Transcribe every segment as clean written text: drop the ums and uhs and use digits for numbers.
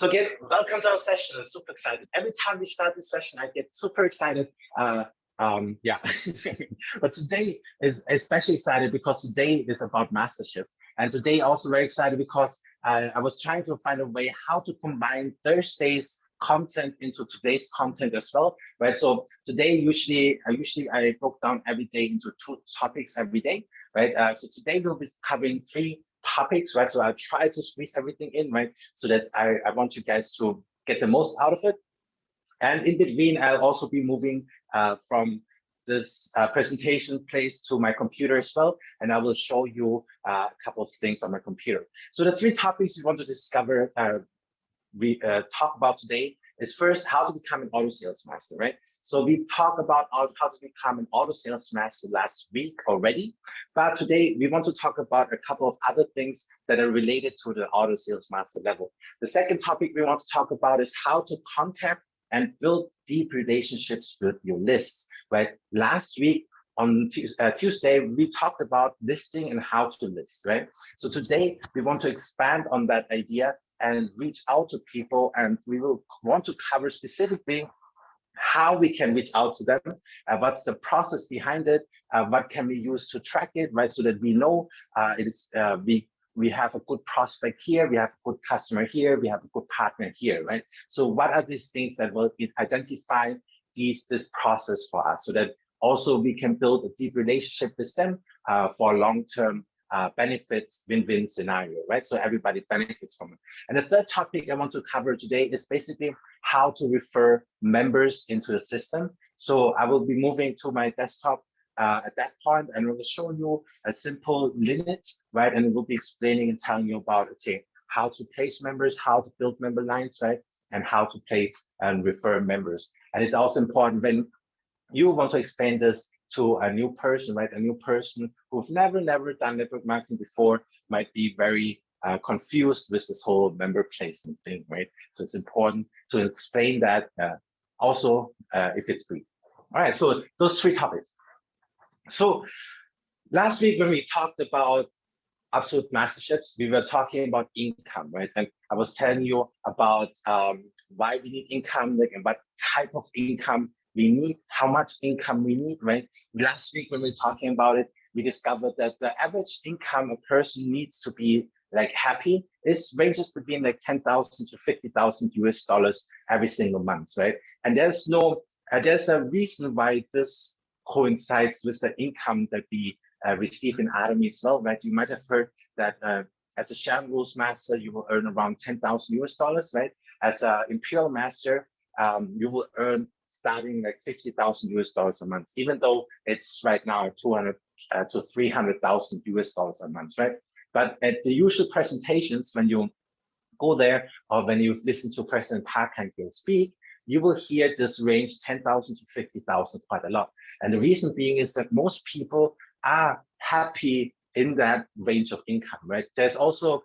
So again, welcome to our session. I'm super excited. Every time we start this session, I get super excited. Yeah, but today is especially excited because today is about Mastership. And today also very excited because I was trying to find a way how to combine Thursday's content into today's content as well, right? So today, usually I broke down every day into 2 topics every day, right? So today we'll be covering 3 topics, right? So I'll try to squeeze everything in, right? So that I want you guys to get the most out of it. And in between, I'll also be moving from this presentation place to my computer as well. And I will show you a couple of things on my computer. So the 3 topics we want to discover, talk about today is first how to become an auto sales master, right? So we talked about how to become an auto sales master last week already, but today we want to talk about a couple of other things that are related to the auto sales master level. The second topic we want to talk about is how to contact and build deep relationships with your list, right? Last week on Tuesday, we talked about listing and how to list, right? So today we want to expand on that idea and reach out to people, and we will want to cover specifically how we can reach out to them, what's the process behind it, what can we use to track it, right? So that we know we have a good prospect here, we have a good customer here, we have a good partner here, right? So what are these things that will identify this process for us, so that also we can build a deep relationship with them for long-term benefits, win-win scenario, right? So everybody benefits from it. And the third topic I want to cover today is basically how to refer members into the system. So I will be moving to my desktop at that point, and I will show you a simple lineage, right? And we'll be explaining and telling you about, okay, how to place members, how to build member lines, right? And how to place and refer members. And it's also important when you want to explain this to a new person, right? A new person who've never done network marketing before might be very confused with this whole member placement thing, right? So it's important to explain that also if it's brief. All right, so those 3 topics. So last week when we talked about absolute masterships, we were talking about income, right? And I was telling you about why we need income, like, and what type of income we need, how much income we need, right? Last week when we were talking about it, we discovered that the average income a person needs to be like happy ranges between like 10,000 to 50,000 US dollars every single month, right? And there's a reason why this coincides with the income that we receive in Army as well, right? You might have heard that as a Sharon Rules Master, you will earn around 10,000 US dollars, right? As an Imperial Master, you will earn starting like 50,000 US dollars a month, even though it's right now 200 to 300,000 US dollars a month, right? But at the usual presentations, when you go there or when you listen to President Park speak, you will hear this range 10,000 to 50,000 quite a lot. And the reason being is that most people are happy in that range of income, right? There's also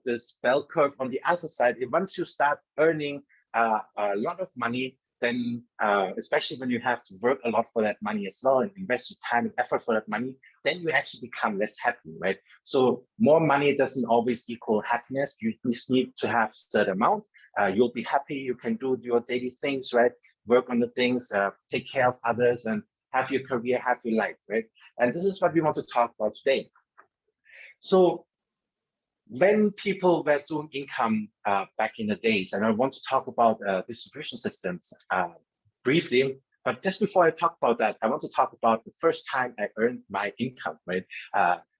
this bell curve on the other side. Once you start earning a lot of money, then especially when you have to work a lot for that money as well and invest your time and effort for that money, then you actually become less happy, right? So more money doesn't always equal happiness. You just need to have a certain amount. You'll be happy. You can do your daily things, right? Work on the things, take care of others, and have your career, have your life, right? And this is what we want to talk about today. So when people were doing income back in the days, and I want to talk about distribution systems briefly, but just before I talk about that, I want to talk about the first time I earned my income, right?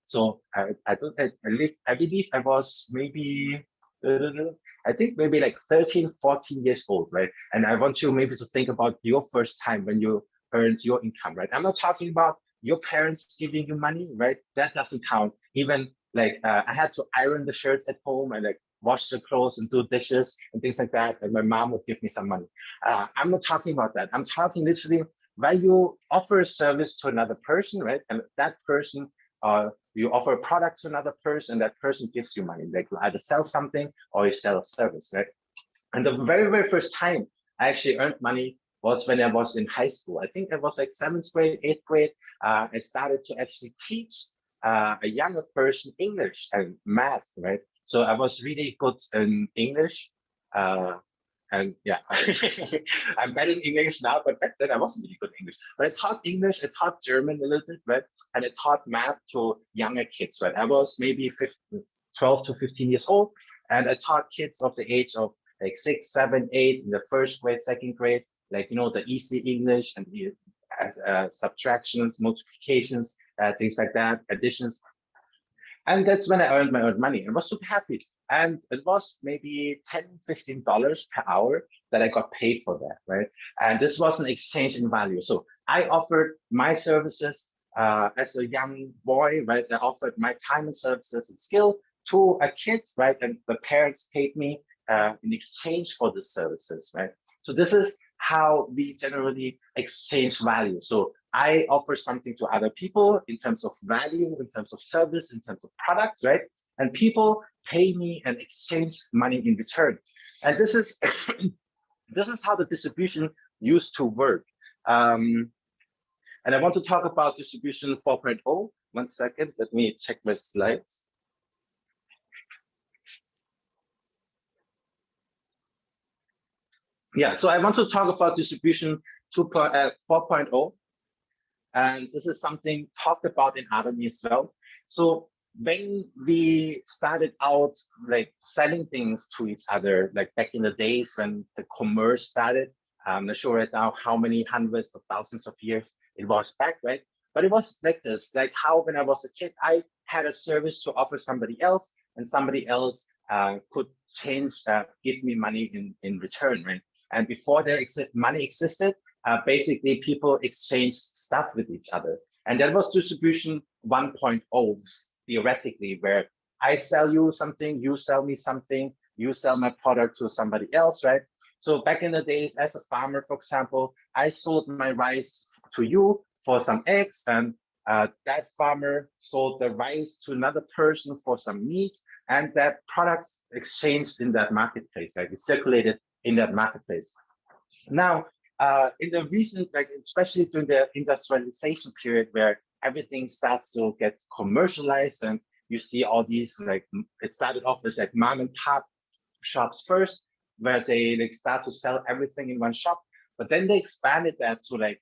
So I believe I was maybe, I think maybe like 13, 14 years old, right? And I want you maybe to think about your first time when you earned your income, right? I'm not talking about your parents giving you money, right? That doesn't count. Even like I had to iron the shirts at home and like wash the clothes and do dishes and things like that, and my mom would give me some money. I'm not talking about that. I'm talking literally when you offer a service to another person, right? And that person, you offer a product to another person, and that person gives you money. Like you either sell something or you sell a service, right? And the very first time I actually earned money was when I was in high school. I think I was like 7th grade, 8th grade. I started to actually teach a younger person English and math, right? So I was really good in English And yeah, I'm better in English now, but back then I wasn't really good in English. But I taught English, I taught German a little bit, right? And I taught math to younger kids, right? I was maybe 12 to 15 years old, and I taught kids of the age of like 6, 7, 8 in the first grade, second grade, like, the easy English and the subtractions, multiplications, things like that, additions. And that's when I earned my own money and was super happy. And it was maybe $10, $15 per hour that I got paid for that, right? And this was an exchange in value. So I offered my services as a young boy, right? I offered my time and services and skill to a kid, right? And the parents paid me in exchange for the services, right? So this is how we generally exchange value. So I offer something to other people in terms of value, in terms of service, in terms of products, right? And people pay me and exchange money in return. And this is this is how the distribution used to work. And I want to talk about distribution 4.0. One second, let me check my slides. Yeah, so I want to talk about distribution 4.0. And this is something talked about in Adami as well. So when we started out like selling things to each other, like back in the days when the commerce started, I'm not sure right now how many hundreds of thousands of years it was back, right? But it was like this, like how when I was a kid, I had a service to offer somebody else, and somebody else could give me money in return, right? And before money existed, basically people exchanged stuff with each other. And that was distribution 1.0, theoretically, where I sell you something, you sell me something, you sell my product to somebody else, right? So back in the days, as a farmer, for example, I sold my rice to you for some eggs, and that farmer sold the rice to another person for some meat, and that products exchanged in that marketplace, like it circulated in that marketplace. Now, in the recent, like especially during the industrialization period, where everything starts to get commercialized, and you see all these, like it started off as like mom and pop shops first, where they like start to sell everything in one shop, but then they expanded that to like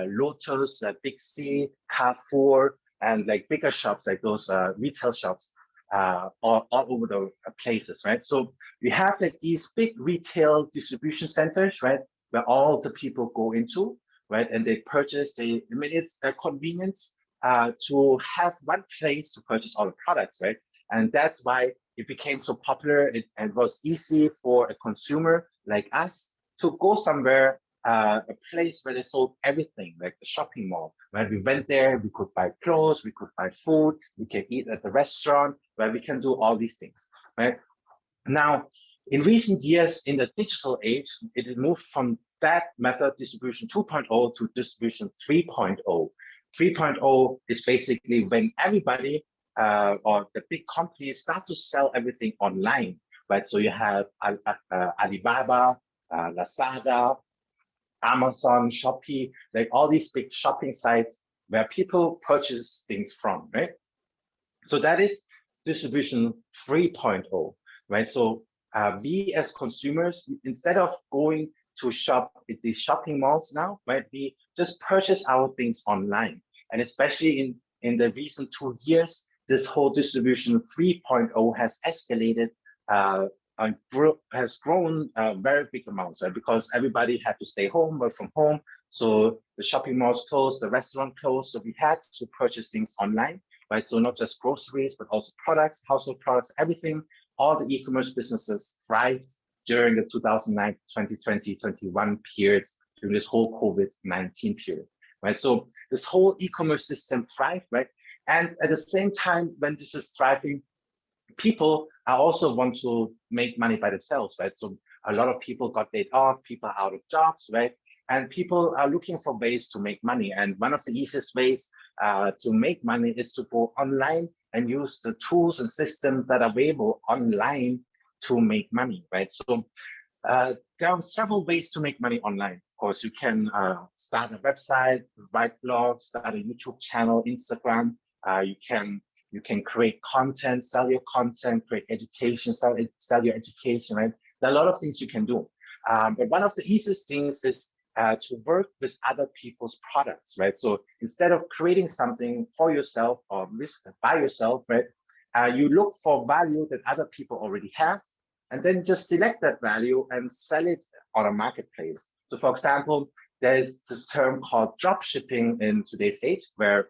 Lotus, Big C, Carrefour, and like bigger shops, like those retail shops all over the places, right? So we have like these big retail distribution centers, right, where all the people go into, right, and they purchase. I mean, it's a convenience to have one place to purchase all the products, right? And that's why it became so popular. And was easy for a consumer like us to go somewhere, a place where they sold everything, like the shopping mall. When we went there, we could buy clothes, we could buy food, we can eat at the restaurant, where we can do all these things, right? Now, in recent years, in the digital age, it moved from that method, distribution 2.0, to distribution 3.0. 3.0 is basically when everybody or the big companies start to sell everything online, right? So you have Alibaba, Lazada, Amazon, Shopee, like all these big shopping sites where people purchase things from, right? So that is distribution 3.0, right? So we as consumers, instead of going to shop at these shopping malls now, right, we just purchase our things online. And especially in the recent 2 years, this whole distribution 3.0 has escalated and has grown very big amounts, right? Because everybody had to stay home, work from home. So the shopping malls closed, the restaurant closed. So we had to purchase things online, right? So not just groceries, but also products, household products, everything. All the e-commerce businesses thrived during the 2009, 2020, 21 periods, during this whole COVID-19 period, right? So this whole e-commerce system thrived, right? And at the same time, when this is thriving, people also want to make money by themselves, right? So a lot of people got laid off, people are out of jobs, right? And people are looking for ways to make money. And one of the easiest ways to make money is to go online and use the tools and systems that are available online to make money, right? So there are several ways to make money online. Of course, you can start a website, write blogs, start a YouTube channel, Instagram. You can create content, sell your content, create education, sell your education, right? There are a lot of things you can do. But one of the easiest things is to work with other people's products, right? So instead of creating something for yourself or by yourself, right? You look for value that other people already have, and then just select that value and sell it on a marketplace. So for example, there's this term called drop shipping in today's age, where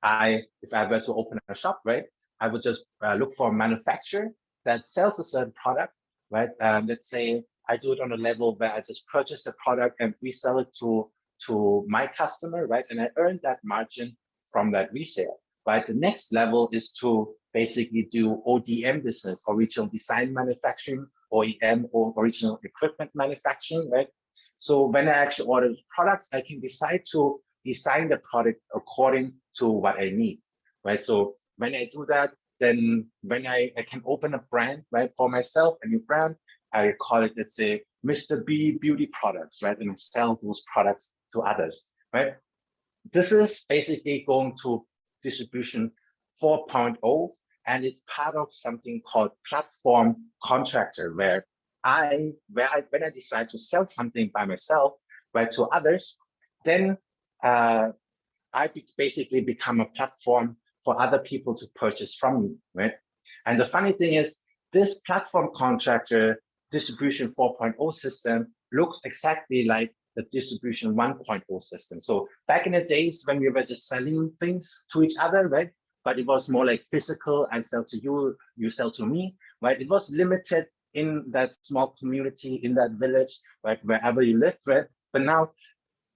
if I were to open a shop, right, I would just look for a manufacturer that sells a certain product, right? Let's say I do it on a level where I just purchase a product and resell it to my customer, right? And I earn that margin from that resale, right? The next level is to basically do ODM business, original design manufacturing, OEM, or original equipment manufacturing, right? So when I actually order products, I can decide to design the product according to what I need, right? So when I do that, then when I can open a brand, right, for myself, a new brand, I call it, let's say, Mr. B Beauty Products, right? And sell those products to others, right? This is basically going to distribution 4.0, and it's part of something called platform contractor, where when I decide to sell something by myself, right, to others, then I basically become a platform for other people to purchase from me, right? And the funny thing is, this platform contractor distribution 4.0 system looks exactly like the distribution 1.0 system. So back in the days when we were just selling things to each other, right? But it was more like physical, I sell to you, you sell to me, right? It was limited in that small community, in that village, right? Wherever you live, right? But now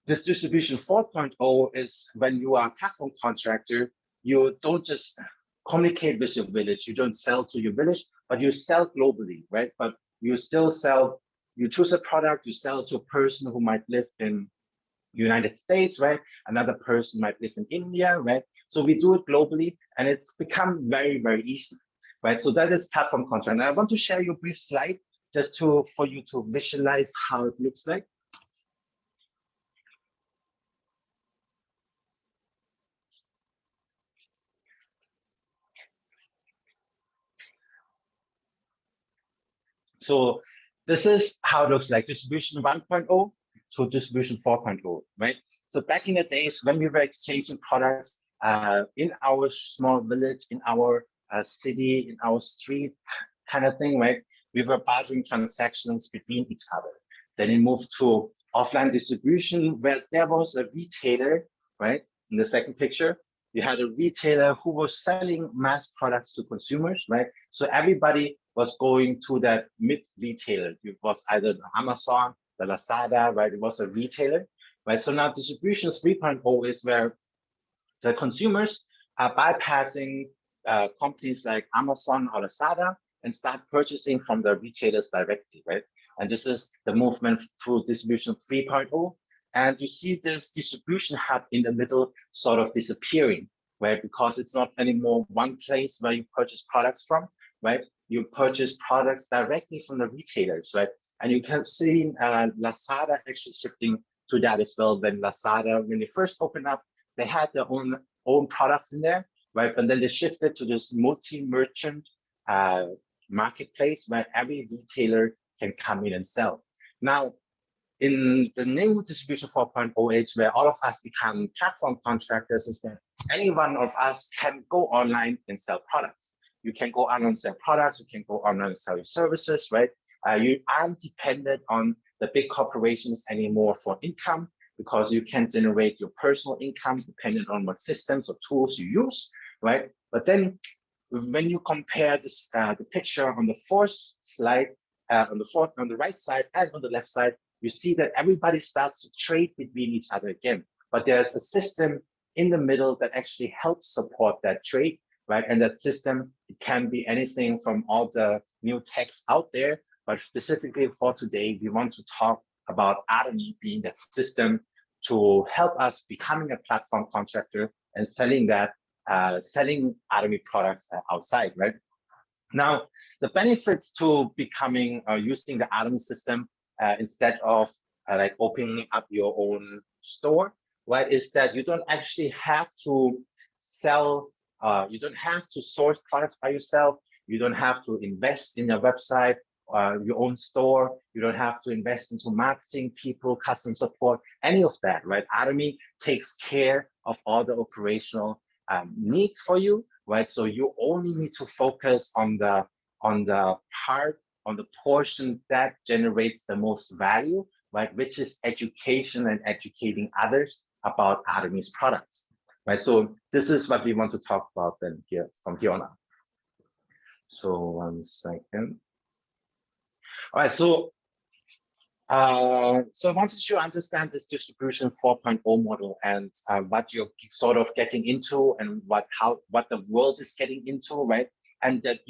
this distribution 4.0 is when you are a platform contractor, you don't just communicate with your village, you don't sell to your village, but you sell globally, right? But you still sell, you choose a product, you sell to a person who might live in United States, right? Another person might live in India, right? So we do it globally, and it's become very, very easy, right? So that is platform contract. And I want to share you a brief slide just for you to visualize how it looks like. So this is how it looks like, distribution 1.0 to distribution 4.0, right? So back in the days when we were exchanging products in our small village, in our city, in our street kind of thing, right? We were bartering transactions between each other. Then it moved to offline distribution, where there was a retailer, right? In the second picture, you had a retailer who was selling mass products to consumers, right? So everybody was going to that mid retailer. It was either the Amazon, the Lazada, right? It was a retailer, right? So now distribution 3.0 is where the consumers are bypassing companies like Amazon or Lazada and start purchasing from the retailers directly, right? And this is the movement through distribution 3.0. And you see this distribution hub in the middle sort of disappearing, right? Because it's not anymore one place where you purchase products from, right? You purchase products directly from the retailers, right? And you can see Lazada actually shifting to that as well. When Lazada, when they first opened up, they had their own products in there, right? But then they shifted to this multi-merchant marketplace where every retailer can come in and sell. Now, in the new distribution 4.0 age, where all of us become platform contractors, is that any one of us can go online and sell products. You can go online and sell products, you can go online and sell your services, right? You aren't dependent on the big corporations anymore for income, because you can generate your personal income depending on what systems or tools you use, right? But then when you compare this, the picture on the fourth slide, on the right side and on the left side, you see that everybody starts to trade between each other again. But there's a system in the middle that actually helps support that trade, right? And that system, it can be anything from all the new techs out there, but specifically for today, we want to talk about Atomy being that system to help us becoming a platform contractor and selling selling Atomy products outside, right? Now, the benefits to becoming using the Atomy system instead of like opening up your own store, right, is that you don't actually have to sell, you don't have to source products by yourself. You don't have to invest in your website your own store. You don't have to invest into marketing, people, customer support, any of that, right? Atomy takes care of all the operational needs for you, right? So you only need to focus on the portion that generates the most value, right? Which is education and educating others about Atomy's products, right? So this is what we want to talk about then here from here on out. So 1 second. All right, so I wanted you to understand this distribution 4.0 model and what you're sort of getting into and what the world is getting into, right? And that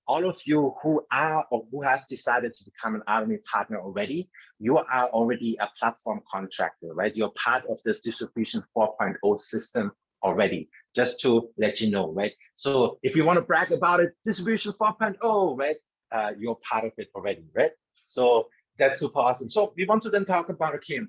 all of you who are or who have decided to become an Atomy partner already, you are already a platform contractor, right? You're part of this distribution 4.0 system already, just to let you know, right? So if you want to brag about it, distribution 4.0, right? You're part of it already, right? So that's super awesome. So we want to then talk about, okay,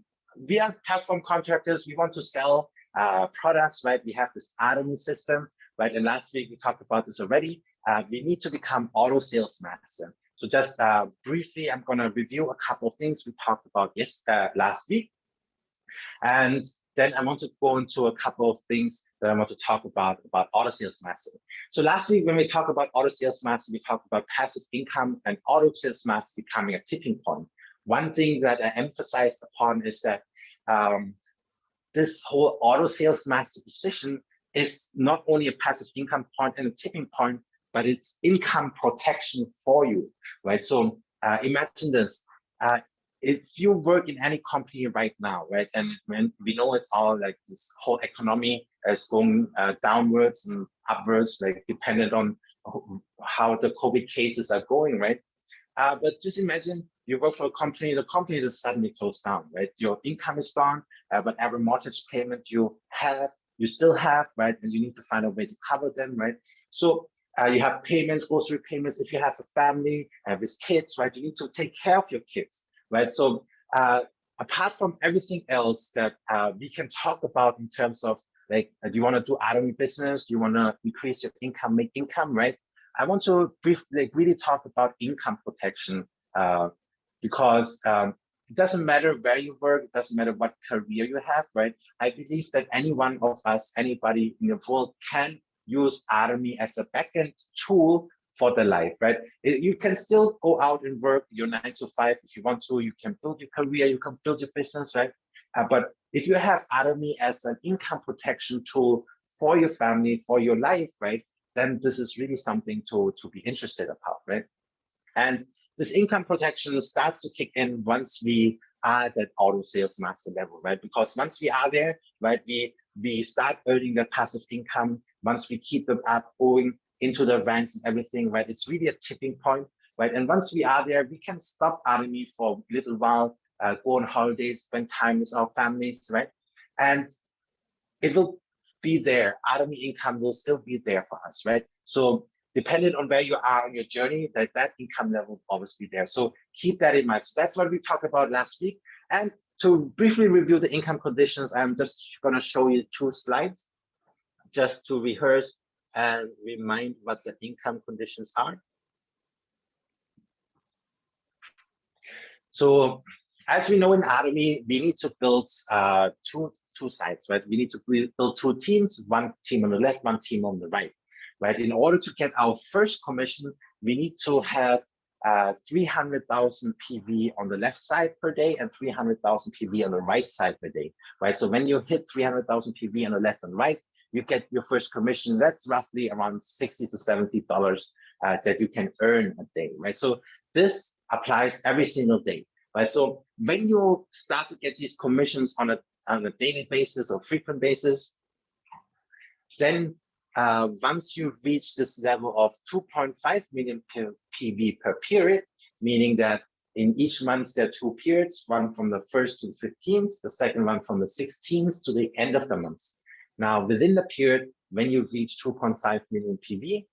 we are platform contractors. We want to sell products, right? We have this Atomy system, right? And last week we talked about this already. We need to become auto sales master. So just briefly, I'm going to review a couple of things we talked about last week. And then I want to go into a couple of things that I want to talk about auto sales master. So last week, when we talked about auto sales master, we talked about passive income and auto sales master becoming a tipping point. One thing that I emphasized upon is that this whole auto sales master position is not only a passive income point and a tipping point, but it's income protection for you, right? So imagine this. If you work in any company right now, right, and when we know it's all like this whole economy is going downwards and upwards, like dependent on how the COVID cases are going, right? But just imagine you work for a company, the company just suddenly closed down, right? Your income is gone, whatever mortgage payment you still have, right? And you need to find a way to cover them, right? So you have payments, grocery payments. If you have a family with kids, right, you need to take care of your kids, right? So apart from everything else that we can talk about in terms of like, do you want to do Atomy business? Do you want to increase your income, make income, right? I want to really talk about income protection because it doesn't matter where you work, it doesn't matter what career you have, right? I believe that any one of us, anybody in the world can use Atomy as a backend tool for the life, right? You can still go out and work your 9 to 5 if you want to. You can build your career, you can build your business, right? But if you have Atomy as an income protection tool for your family, for your life, right? Then this is really something to be interested about, right? And this income protection starts to kick in once we are at that auto sales master level, right? Because once we are there, right, we start earning that passive income. Once we keep them up, going into the ranks and everything, right? It's really a tipping point, right? And once we are there, we can stop Atomy for a little while, go on holidays, spend time with our families, right? And it will be there. Atomy income will still be there for us, right? So depending on where you are on your journey, that income level will always be there. So keep that in mind. So that's what we talked about last week. And to briefly review the income conditions, I'm just going to show you 2 slides just to rehearse and remind what the income conditions are. So as we know in Atomy, we need to build two sides, right? We need to build 2 teams, 1 team on the left, 1 team on the right, right? In order to get our first commission, we need to have 300,000 PV on the left side per day and 300,000 PV on the right side per day, right? So when you hit 300,000 PV on the left and right, you get your first commission. That's roughly around $60 to $70 that you can earn a day, right? So this applies every single day, right? So when you start to get these commissions on a daily basis or frequent basis, then once you reach this level of 2.5 million PV per period, meaning that in each month there are 2 periods, one from the 1st to the 15th, the second one from the 16th to the end of the month. Now, within the period, when you reach 2.5 million PV,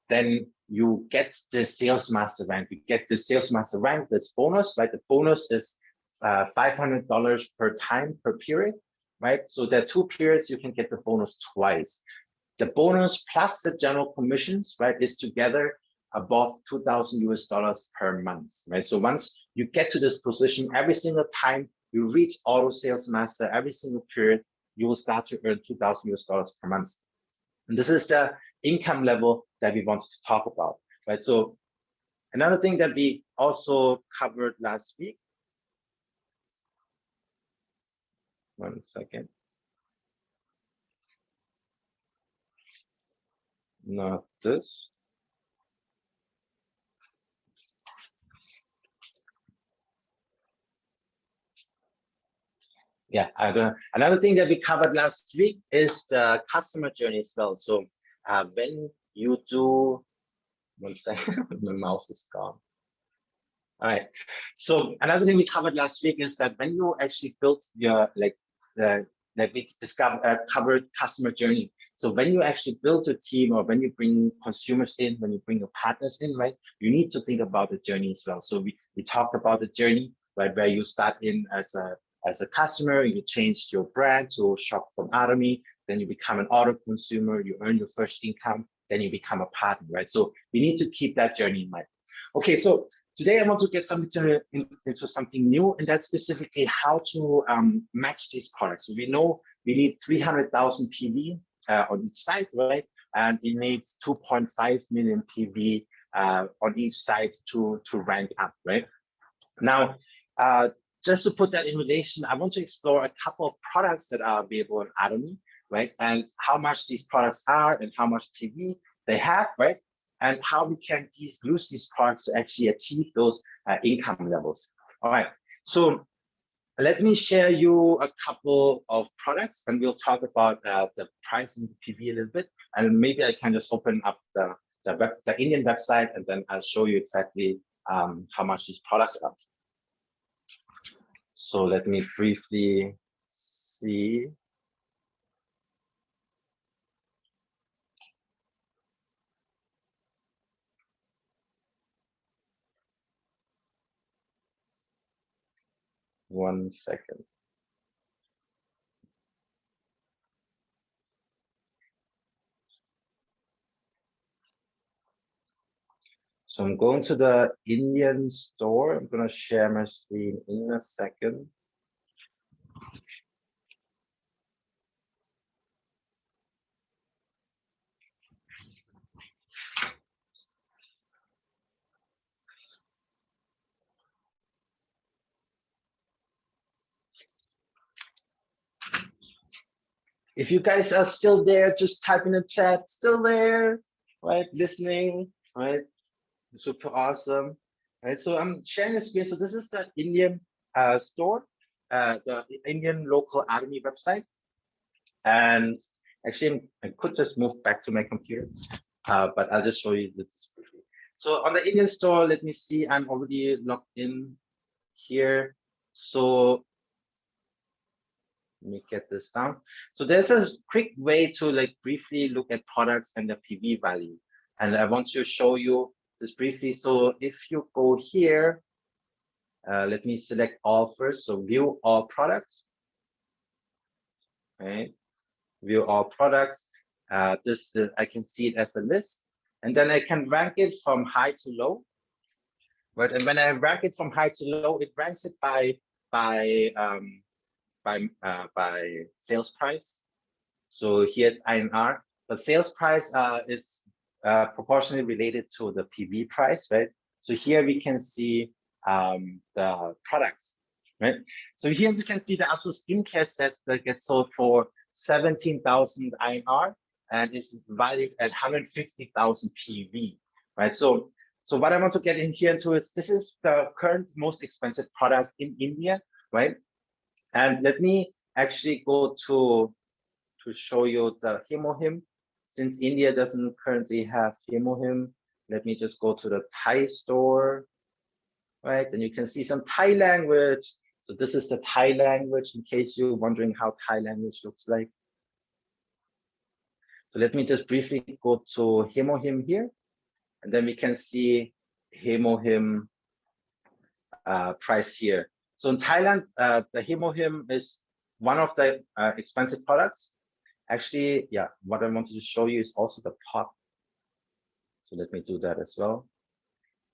then you get the sales master rank. You get the sales master rank, this bonus, right? The bonus is $500 per time per period, right? So there are 2 periods, you can get the bonus twice. The bonus plus the general commissions, right, is together above 2,000 US dollars per month, right? So once you get to this position, every single time you reach auto sales master, every single period, you will start to earn 2,000 US dollars per month. And this is the income level that we wanted to talk about, right? So another thing that we also covered last week, one second, not this. Yeah, I don't know. Another thing that we covered last week is the customer journey as well. So when you do, one second, my mouse is gone. All right. So another thing we covered last week is that when you actually build your that we covered customer journey. So when you actually build a team, or when you bring consumers in, when you bring your partners in, right, you need to think about the journey as well. So we talked about the journey, right, where you start in as a customer, you change your brand to shop from Atomy, then you become an auto consumer, you earn your first income, then you become a partner, right? So we need to keep that journey in mind. Okay, so today I want to get into something new, and that's specifically how to match these products. So we know we need 300,000 PV on each side, right? And we need 2.5 million PV on each side to rank up, right? Now, just to put that in relation, I want to explore a couple of products that are available on Atomy, right? And how much these products are and how much PV they have, right? And how we can use these products to actually achieve those income levels. All right, so let me share you a couple of products, and we'll talk about the price and the PV a little bit, and maybe I can just open up the Indian website, and then I'll show you exactly how much these products are. So let me briefly see. One second. So I'm going to the Indian store. I'm going to share my screen in a second. If you guys are still there, just type in the chat, still there, right? Listening, right? Super awesome, right? So I'm sharing the screen. So this is the Indian store, the Indian local Atomy website. And actually, I could just move back to my computer, but I'll just show you this briefly. So on the Indian store, let me see, I'm already logged in here. So let me get this down. So there's a quick way to like briefly look at products and the PV value. And I want to show you this briefly. So if you go here, let me select all first. So view all products, right? View all products. I can see it as a list, and then I can rank it from high to low. Right, and when I rank it from high to low, it ranks it by sales price. So here it's INR, but sales price is proportionally related to the PV price, right? So here we can see the products, right? So here we can see the absolute skincare set that gets sold for 17,000 INR and is valued at 150,000 PV, right? So what I want to get in here into is this is the current most expensive product in India, right? And let me actually go to show you the Hemohim. Since India doesn't currently have Hemohim, let me just go to the Thai store, right? And you can see some Thai language. So this is the Thai language, in case you're wondering how Thai language looks like. So let me just briefly go to Hemohim here, and then we can see Hemohim price here. So in Thailand, the Hemohim is one of the expensive products. Actually, yeah, what I wanted to show you is also the pot. So let me do that as well.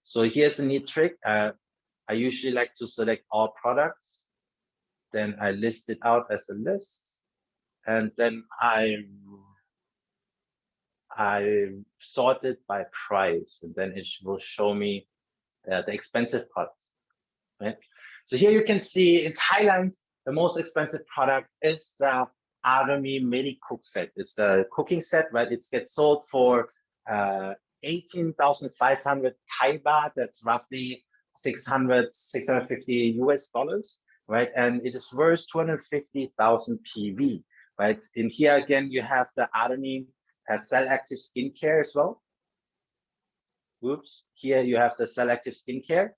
So here's a neat trick. I usually like to select all products. Then I list it out as a list. And then I sort it by price. And then it will show me the expensive products, right? So here you can see in Thailand, the most expensive product is the Army Medi Cook set. It's the cooking set, right? It gets sold for 18,500 Thai baht. That's roughly 650 US dollars, right? And it is worth 250,000 PV, right? In here again, you have the Army Cell Active Skincare as well. Oops, here you have the Cell Active Skincare.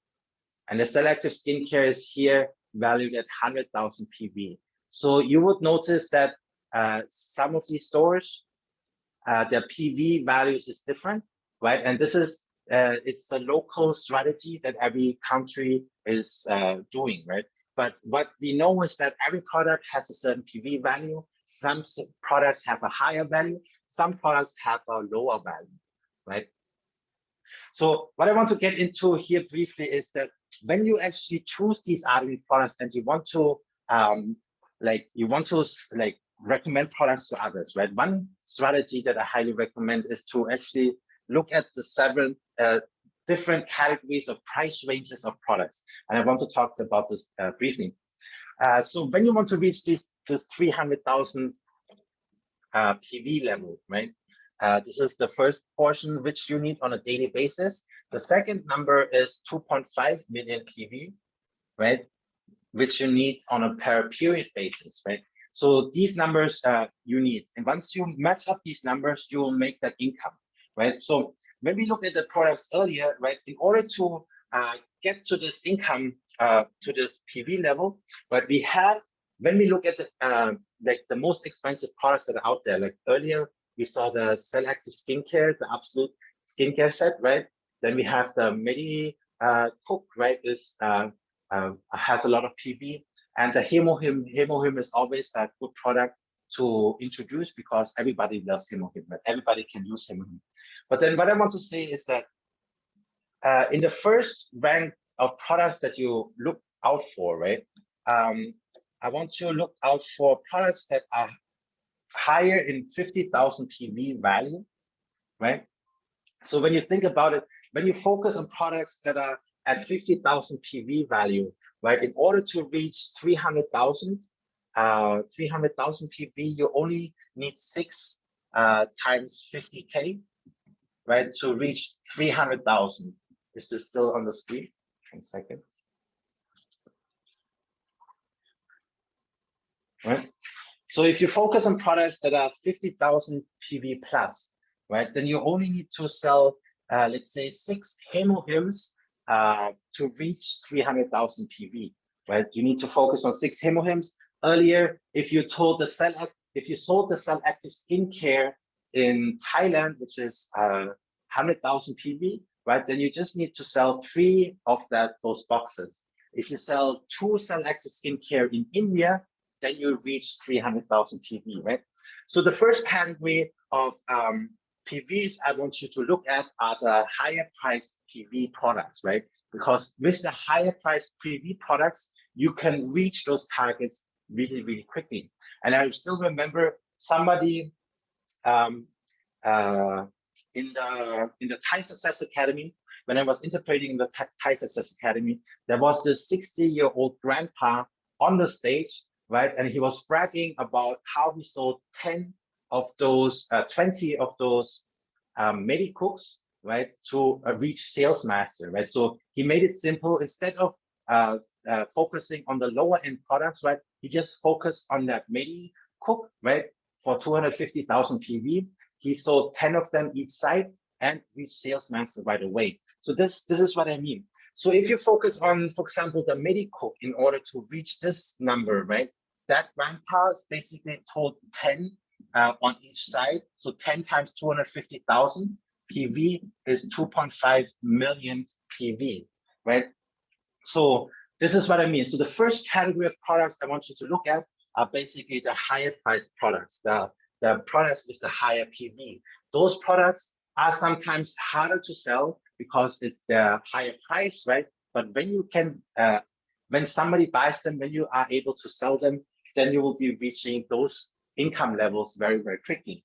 And the selective skincare is here valued at 100,000 PV. So you would notice that some of these stores, their PV values is different, right? And this is, it's a local strategy that every country is doing, right? But what we know is that every product has a certain PV value. Some products have a higher value. Some products have a lower value, right? So what I want to get into here briefly is that when you actually choose these R&D products and you want to recommend products to others, right? One strategy that I highly recommend is to actually look at the several different categories of price ranges of products. And I want to talk about this briefly. So when you want to reach this 300,000 PV level, right? This is the first portion which you need on a daily basis. The second number is 2.5 million PV, right? Which you need on a per period basis, right? So these numbers you need. And once you match up these numbers, you will make that income, right? So when we looked at the products earlier, right, in order to get to this income, to this PV level, but we have, when we look at the the most expensive products that are out there, like earlier, we saw the Cell Active Skincare, the Absolute Skincare set, right? Then we have the Medi Cook, right? This has a lot of PV, and the Hemohim. Hemohim is always a good product to introduce because everybody loves Hemohim, right? Everybody can use Hemohim. But then what I want to say is that in the first rank of products that you look out for, right? I want you to look out for products that are higher in 50,000 PV value, right? So when you think about it, when you focus on products that are at 50,000 PV value, right? In order to reach 300,000 PV, you only need 6 times 50K, right? To reach 300,000. Is this still on the screen? 1 second. Right? So if you focus on products that are 50,000 PV plus, right, then you only need to sell, let's say 6 Hemohims to reach 300,000 PV, right? You need to focus on 6 Hemohims. Earlier, if you sold the Cell Active Skincare in Thailand, which is 100,000 PV, right, then you just need to sell 3 of those boxes. If you sell 2 Cell Active Skincare in India, then you reach 300,000 PV, right? So the first category of PVs I want you to look at are the higher priced PV products, right? Because with the higher priced PV products, you can reach those targets really, really quickly. And I still remember somebody in the Thai Success Academy, when I was interpreting the Thai Success Academy, there was this 60-year-old grandpa on the stage, right? And he was bragging about how he sold 20 of those Medi Cooks, right, to reach sales master, right? So he made it simple. Instead of focusing on the lower end products, right, he just focused on that Medi Cook, right, for 250,000 PV. He sold 10 of them each side and reached sales master right away. So this is what I mean. So if you focus on, for example, the Medi Cook in order to reach this number, right, that grandpa is basically told 10 on each side. So 10 times 250,000 PV is 2.5 million PV, right? So this is what I mean. So the first category of products I want you to look at are basically the higher priced products, the products with the higher PV. Those products are sometimes harder to sell because it's the higher price, right? But when you can, when somebody buys them, when you are able to sell them, then you will be reaching those income levels very, very quickly.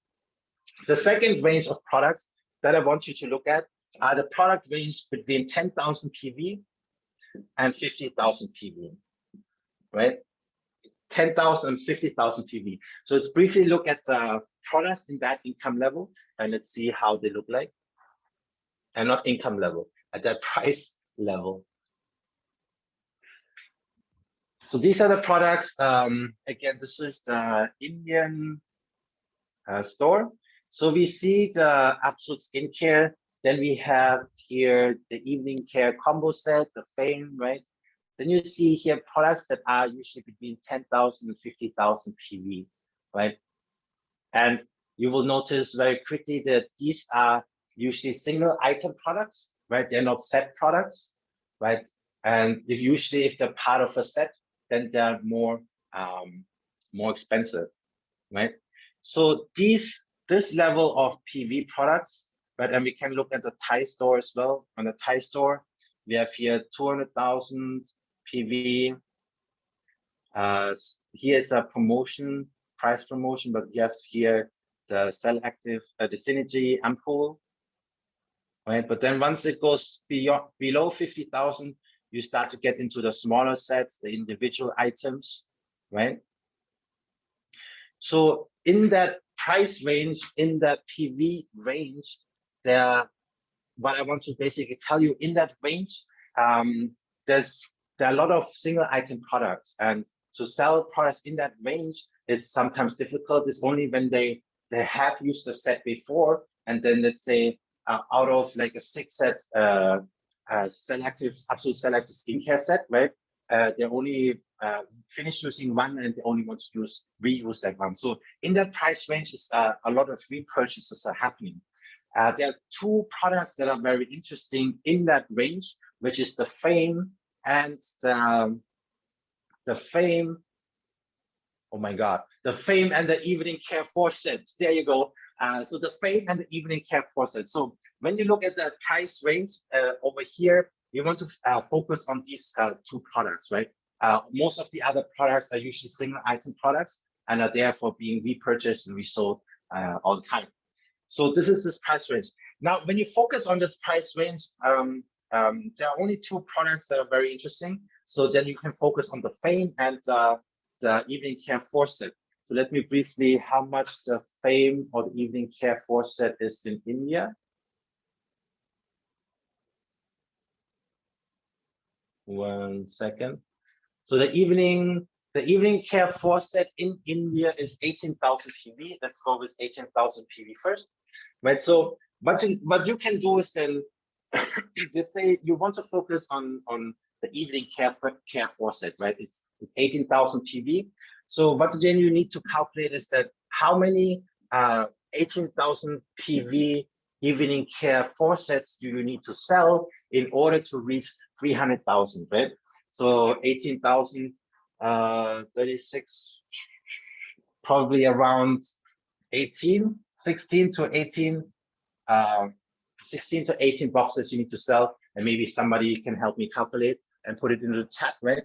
The second range of products that I want you to look at are the product range between 10,000 PV and 50,000 PV, right? 10,000 and 50,000 PV. So let's briefly look at the products in that income level, and let's see how they look like. And not income level, at that price level. So these are the products. Again, this is the Indian store. So we see the Absolute Skincare. Then we have here the Evening Care Combo Set, the Fame, right? Then you see here products that are usually between 10,000 and 50,000 PV, right? And you will notice very quickly that these are usually single item products, right? They're not set products, right? And if they're part of a set, then they're more expensive, right? So this level of PV products, right? And we can look at the Thai store as well. On the Thai store, we have here 200,000 PV. Here's a promotion, price promotion, but you have here the Cell Active, the Synergy Ampoule, right? But then once it goes below 50,000, you start to get into the smaller sets, the individual items, right? So in that price range, in that PV range, what I want to basically tell you in that range, there are a lot of single item products, and to sell products in that range is sometimes difficult. It's only when they have used a set before, and then let's say out of like a 6-set absolute selective skincare set, right? They only finished using one and they only want to reuse that one. So in that price range, is a lot of repurchases are happening. There are two products that are very interesting in that range, which is the Fame and the Fame. Oh my God, the Fame and the Evening Care Faucet. There you go. So the Fame and the Evening Care Faucet. So when you look at the price range over here, you want to focus on these two products, right? Most of the other products are usually single item products and are therefore being repurchased and resold all the time. So this is this price range. Now, when you focus on this price range, there are only two products that are very interesting. So then you can focus on the Fame and the Evening Care Faucet. So let me briefly, how much the Fame or the Evening Care Faucet is in India. One second. So the Evening Care Faucet in India is 18,000 PV. Let's go with 18,000 PV first, right? So what you can do is then, let's say you want to focus on the Evening Care Faucet, right? It's 18,000 PV. So what then you need to calculate is that how many 18,000 PV Evening Care Faucets do you need to sell in order to reach 300,000, right? So 18,000, 36, probably around 16 to 18 boxes you need to sell, and maybe somebody can help me calculate and put it in the chat, right?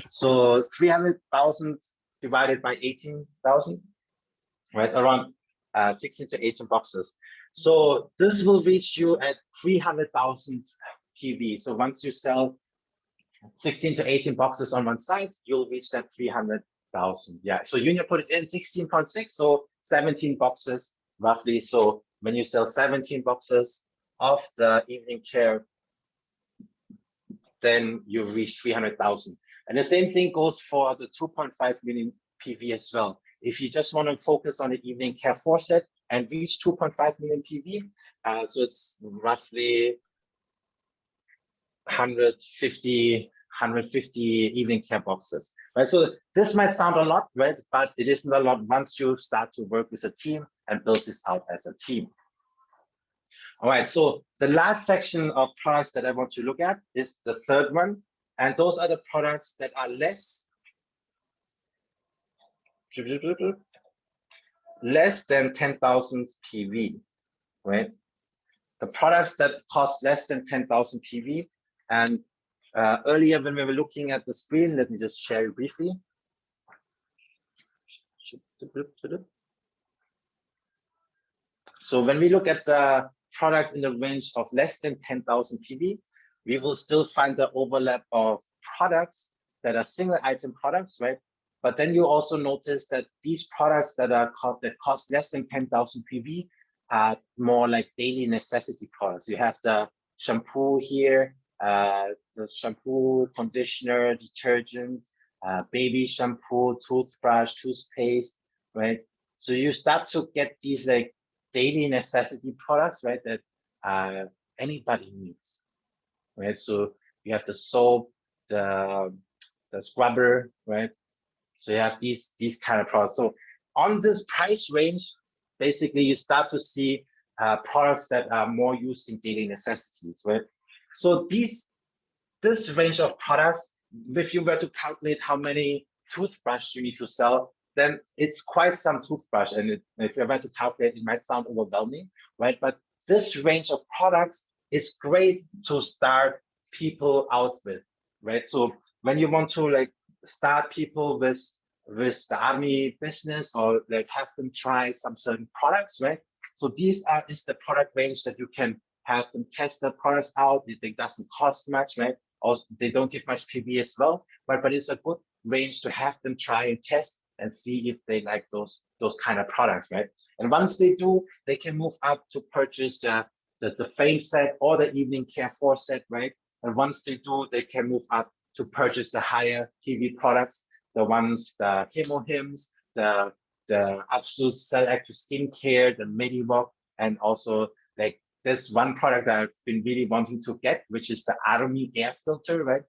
So 300,000 divided by 18,000, right? Around 16 to 18 boxes. So this will reach you at 300,000 PV. So once you sell 16 to 18 boxes on one side, you'll reach that 300,000. Yeah, so you need to put it in 16.6, so 17 boxes roughly. So when you sell 17 boxes of the Evening Care, then you reach 300,000. And the same thing goes for the 2.5 million PV as well. If you just want to focus on the Evening Care Faucet and reach 2.5 million PV, so it's roughly 150 Evening Care boxes, right? So this might sound a lot, right? But it isn't a lot once you start to work with a team and build this out as a team. All right, so the last section of products that I want to look at is the third one. And those are the products that are less than 10,000 PV, right? the products that cost less than 10,000 PV. And earlier when we were looking at the screen, let me just share it briefly. So when we look at the products in the range of less than 10,000 PV, we will still find the overlap of products that are single item products, right? But then you also notice that these products that cost less than 10,000 PV are more like daily necessity products. You have the shampoo here, the shampoo, conditioner, detergent, baby shampoo, toothbrush, toothpaste, right? So you start to get these like daily necessity products, right, that anybody needs, right? So you have the soap, the scrubber, right? So you have these kind of products. So on this price range, basically you start to see products that are more used in daily necessities, right? So this range of products, if you were to calculate how many toothbrushes you need to sell, then it's quite some toothbrush. And if you were to calculate, it might sound overwhelming, right? But this range of products is great to start people out with, right? So when you want to like start people with the army business, or like have them try some certain products, right? So is the product range that you can have them test the products out. It doesn't cost much, right? Also, they don't give much PV as well, but it's a good range to have them try and test and see if they like those kind of products, right? And once they do, they can move up to purchase the Fame set or the Evening Care 4 set, right? And once they do, they can move up to purchase the higher PV products, the Hemo Hymns, the Absolute Cell Active Skincare, the Medivoc, and also like there's one product that I've been really wanting to get, which is the Army air filter, right?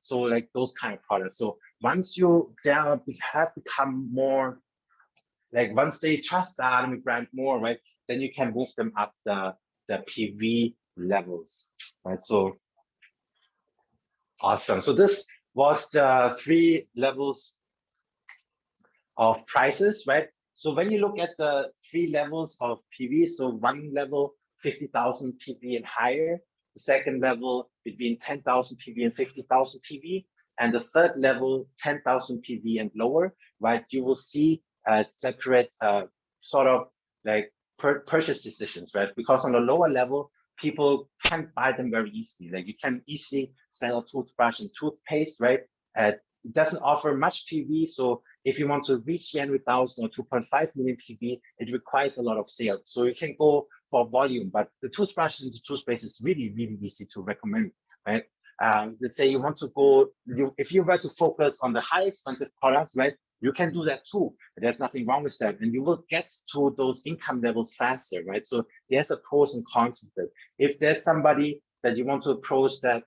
So like those kind of products. So once they have become more, like once they trust the Army brand more, right, then you can move them up the PV levels, right? So awesome. So this was the 3 levels of prices, right? So when you look at the 3 levels of PV, so one level 50,000 PV and higher, the second level between 10,000 PV and 50,000 PV, and the third level 10,000 PV and lower, right? You will see separate sort of like purchase decisions, right? Because on the lower level, people can't buy them very easily. Like you can easily sell a toothbrush and toothpaste, right? It doesn't offer much PV, so if you want to reach 300,000 or 2.5 million PV, it requires a lot of sales. So you can go for volume, but the toothbrush and the toothpaste is really, really easy to recommend, right? Let's say you want to go, if you were to focus on the high expensive products, right? You can do that too. There's nothing wrong with that. And you will get to those income levels faster, right? So there's a pros and cons with it. If there's somebody that you want to approach that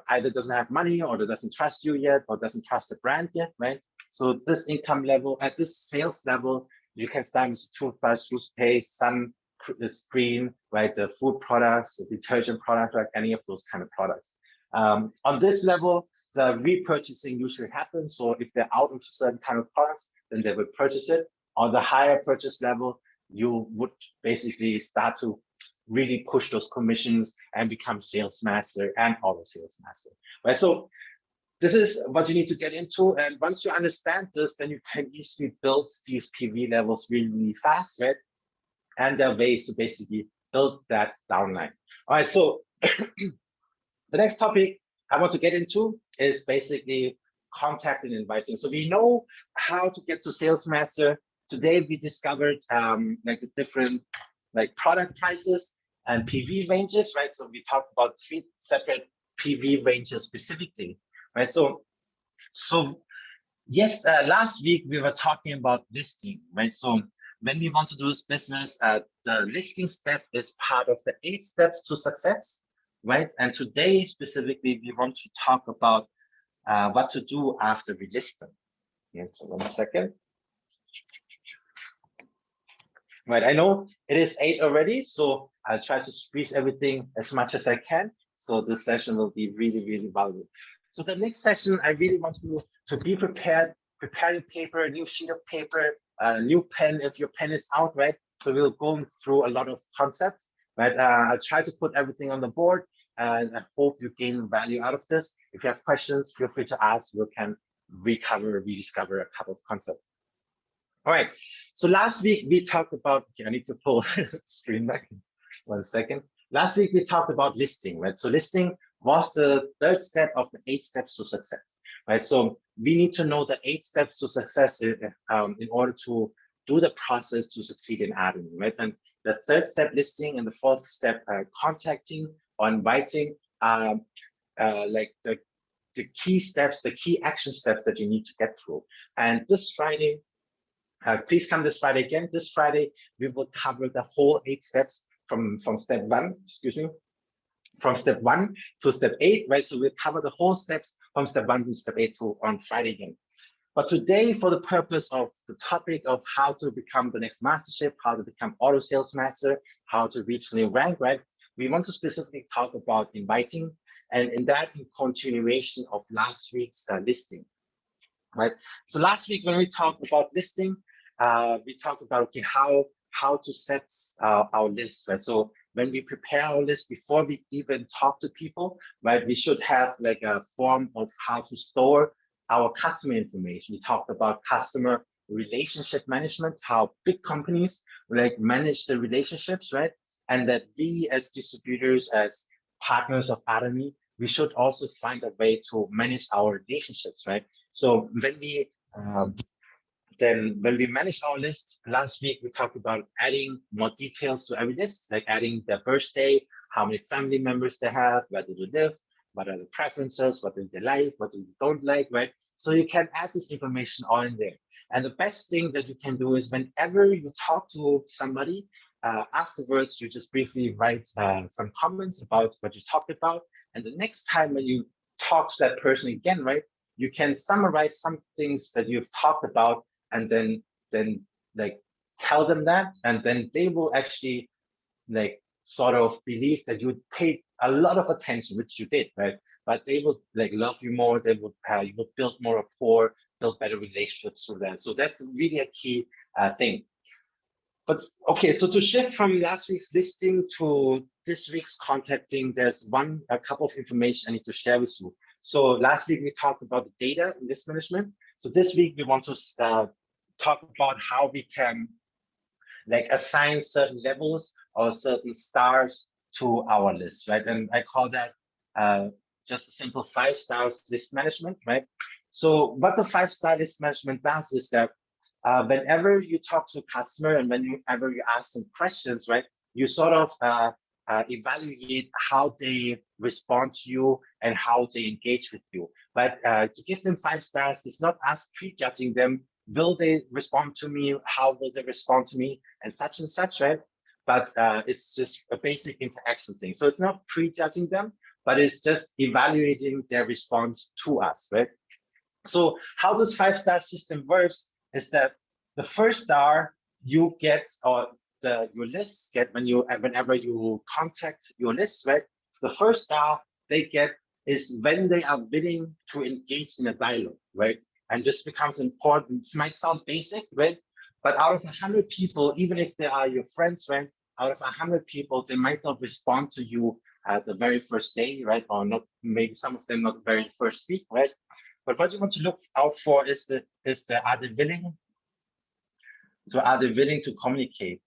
either doesn't have money or doesn't trust you yet or doesn't trust the brand yet, right? So this income level, at this sales level, you can start with toothbrush, toothpaste, sunscreen, right? The food products, the detergent products, like any of those kind of products. On this level, the repurchasing usually happens. So if they're out of certain kind of products, then they will purchase it. On the higher purchase level, you would basically start to really push those commissions and become sales master and auto sales master, right? So this is what you need to get into. And once you understand this, then you can easily build these PV levels really, really fast, right? And there are ways to basically build that downline. All right, so the next topic I want to get into is basically contact and inviting. So we know how to get to sales master. Today we discovered like the different like product prices and PV ranges, right? So we talked about 3 separate PV ranges specifically, right? So yes, last week we were talking about listing, right? So when we want to do this business, the listing step is part of the 8 steps to success, right? And today specifically, we want to talk about what to do after we list them. Yeah, so 1 second. Right, I know it is 8 already, so I'll try to squeeze everything as much as I can. So this session will be really, really valuable. So the next session, I really want you to be prepared, prepare your paper, a new sheet of paper, a new pen if your pen is out, right? So we'll go through a lot of concepts, right? I'll try to put everything on the board, and I hope you gain value out of this. If you have questions, feel free to ask. We can rediscover a couple of concepts. All right. So last week we talked about, okay, I need to pull screen back 1 second. Last week we talked about listing, right? So listing was the third step of the 8 steps to success, right? So we need to know the 8 steps to success in order to do the process to succeed in adding, right? And the third step, listing, and the fourth step, contacting or inviting, like the key steps, the key action steps that you need to get through. And this Friday, please come this Friday again. This Friday, we will cover the whole 8 steps from step 1, excuse me, from step 1 to step 8, right? So we'll cover the whole steps from step 1 to step 8 on Friday again. But today, for the purpose of the topic of how to become the next Mastership, how to become auto sales master, how to reach the new rank, right? We want to specifically talk about inviting, and in that, in continuation of last week's listing, right? So last week when we talked about listing, we talked about, okay, how to set our list, right? So when we prepare our list before we even talk to people, right, we should have like a form of how to store our customer information. We talked about customer relationship management, how big companies like manage the relationships, right? And that we as distributors, as partners of Atomy, we should also find a way to manage our relationships, right? So when we manage our list, last week we talked about adding more details to every list, like adding their birthday, how many family members they have, where do they live, what are the preferences, what do they like, what do they don't like, right? So you can add this information all in there. And the best thing that you can do is whenever you talk to somebody, afterwards, you just briefly write some comments about what you talked about. And the next time when you talk to that person again, right, you can summarize some things that you've talked about, and then like tell them that, and then they will actually like sort of believe that you paid a lot of attention, which you did, right? But they would like love you more. They would you would build more rapport, build better relationships with them. So that's really a key thing. But okay, so to shift from last week's listing to this week's contacting, there's a couple of information I need to share with you. So last week we talked about the data in list management. So this week we want to talk about how we can like assign certain levels or certain stars to our list, right? And I call that just a simple 5 stars list management, right? So what the 5-star list management does is that whenever you talk to a customer and whenever you ask them questions, right, you sort of evaluate how they respond to you and how they engage with you. But to give them 5 stars, it's not us prejudging them. Will they respond to me? How will they respond to me? And such, right? But it's just a basic interaction thing. So it's not prejudging them, but it's just evaluating their response to us, right? So how this 5-star system works is that the first star you get, or your lists get whenever you contact your list, right? The first star they get is when they are willing to engage in a dialogue, right? And this becomes important. This might sound basic, right? But out of 100 people, even if they are your friends, right? Out of 100 people, they might not respond to you at the very first day, right? Or not, maybe some of them not the very first week, right? But what you want to look out for is are they willing? So are they willing to communicate?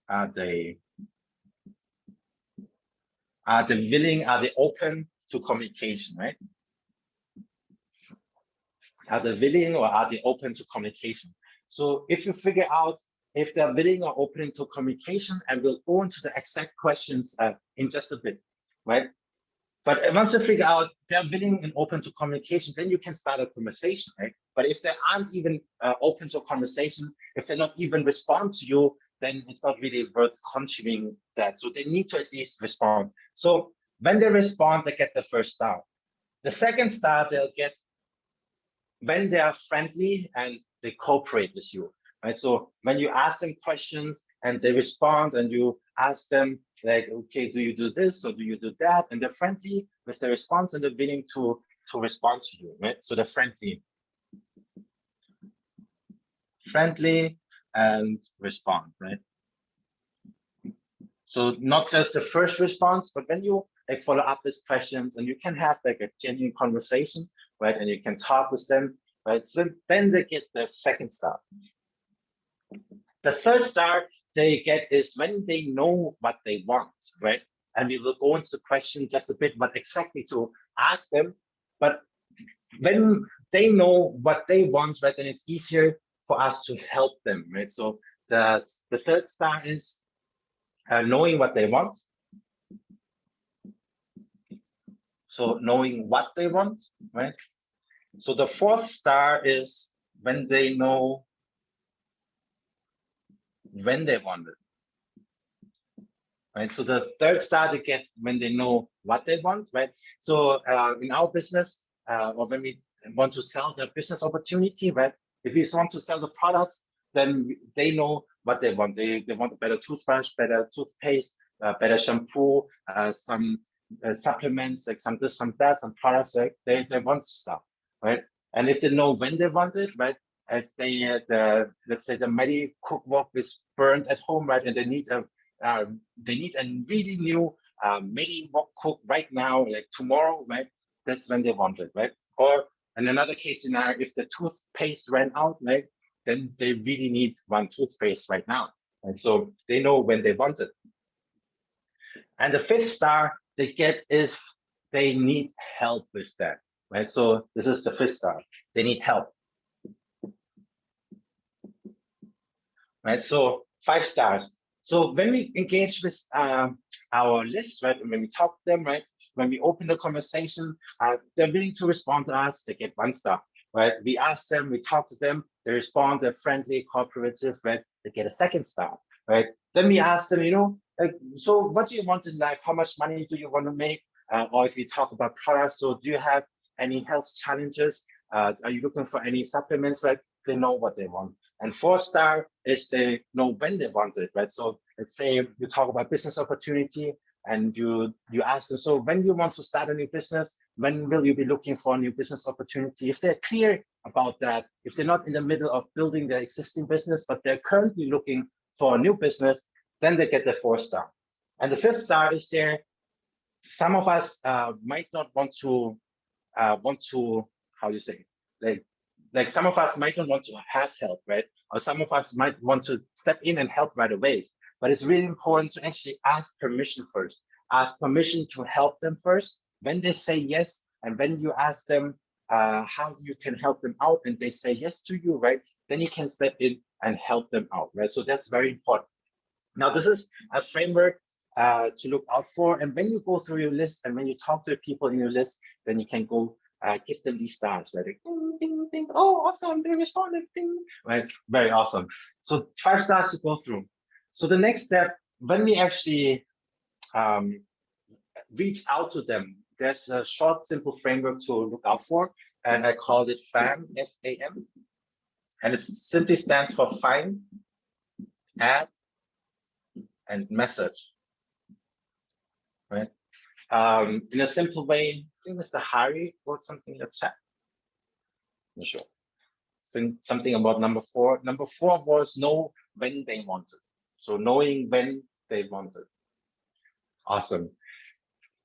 Are they willing? Are they open to communication, right? Are they willing or are they open to communication? So if you figure out if they're willing or open to communication, and we'll go into the exact questions in just a bit, right? But once you figure out they're willing and open to communication, then you can start a conversation, right? But if they aren't even open to a conversation, if they're not even respond to you, then it's not really worth continuing that. So they need to at least respond. So when they respond, they get the first star. The second star they'll get when they are friendly and they cooperate with you, right? So when you ask them questions and they respond, and you ask them like, okay, do you do this or do you do that? And they're friendly with the response and they're willing to respond to you, right? So they're friendly and respond, right? So not just the first response, but when you like follow up with questions and you can have like a genuine conversation, right? And you can talk with them, right? So then they get the second star. The third star they get is when they know what they want, right? And we will go into the question just a bit, what exactly to ask them. But when they know what they want, right, then it's easier for us to help them, right? So the third star is knowing what they want. So knowing what they want, right? So the fourth star is when they know when they want it, right? So the third star they get when they know what they want, right? So in our business, or when we want to sell the business opportunity, right? If we want to sell the products, then they know what they want. They want a better toothbrush, better toothpaste, better shampoo, some supplements, like some this, some that, some products. Like they want stuff, right? And if they know when they want it, right? If they let's say the Medi cookbook is burned at home, right, and they need a really new Medi cook right now, like tomorrow, right? That's when they want it, right? Or in another case scenario, if the toothpaste ran out, right, then they really need one toothpaste right now. And so they know when they want it. And the fifth star they get is they need help with that, right? So this is the fifth star. They need help, right? So 5 stars. So when we engage with our list, right, and when we talk to them, right, when we open the conversation, they're willing to respond to us, they get 1 star, right? We ask them, we talk to them, they respond, they're friendly, cooperative, right? They get a 2nd star, right? Then we ask them, you know, like, so what do you want in life? How much money do you want to make? Or if you talk about products, so do you have any health challenges? Are you looking for any supplements, right? They know what they want. And 4 star is they know when they want it, right? So let's say you talk about business opportunity and you ask them, so when you want to start a new business, when will you be looking for a new business opportunity? If they're clear about that, if they're not in the middle of building their existing business, but they're currently looking for a new business, then they get the 4 star. And the 5th star is there. Some of us might not want to, how do you say, like some of us might not want to have help, right? Or some of us might want to step in and help right away. But it's really important to actually ask permission first. Ask permission to help them first. When they say yes, and when you ask them how you can help them out, and they say yes to you, right? Then you can step in and help them out, right? So that's very important. Now, this is a framework to look out for. And when you go through your list and when you talk to the people in your list, then you can go give them these stars, right? Like, ding, ding, ding. Oh, awesome. They responded. Ding. Right? Very awesome. So 5 stars to go through. So the next step, when we actually reach out to them, there's a short, simple framework to look out for. And I called it FAM, F-A-M. And it simply stands for find, add, and message, right? In a simple way, I think Mr. Hari wrote something in the chat. I'm sure. Something about number 4. Number 4 was know when they want it. So knowing when they want it. Awesome.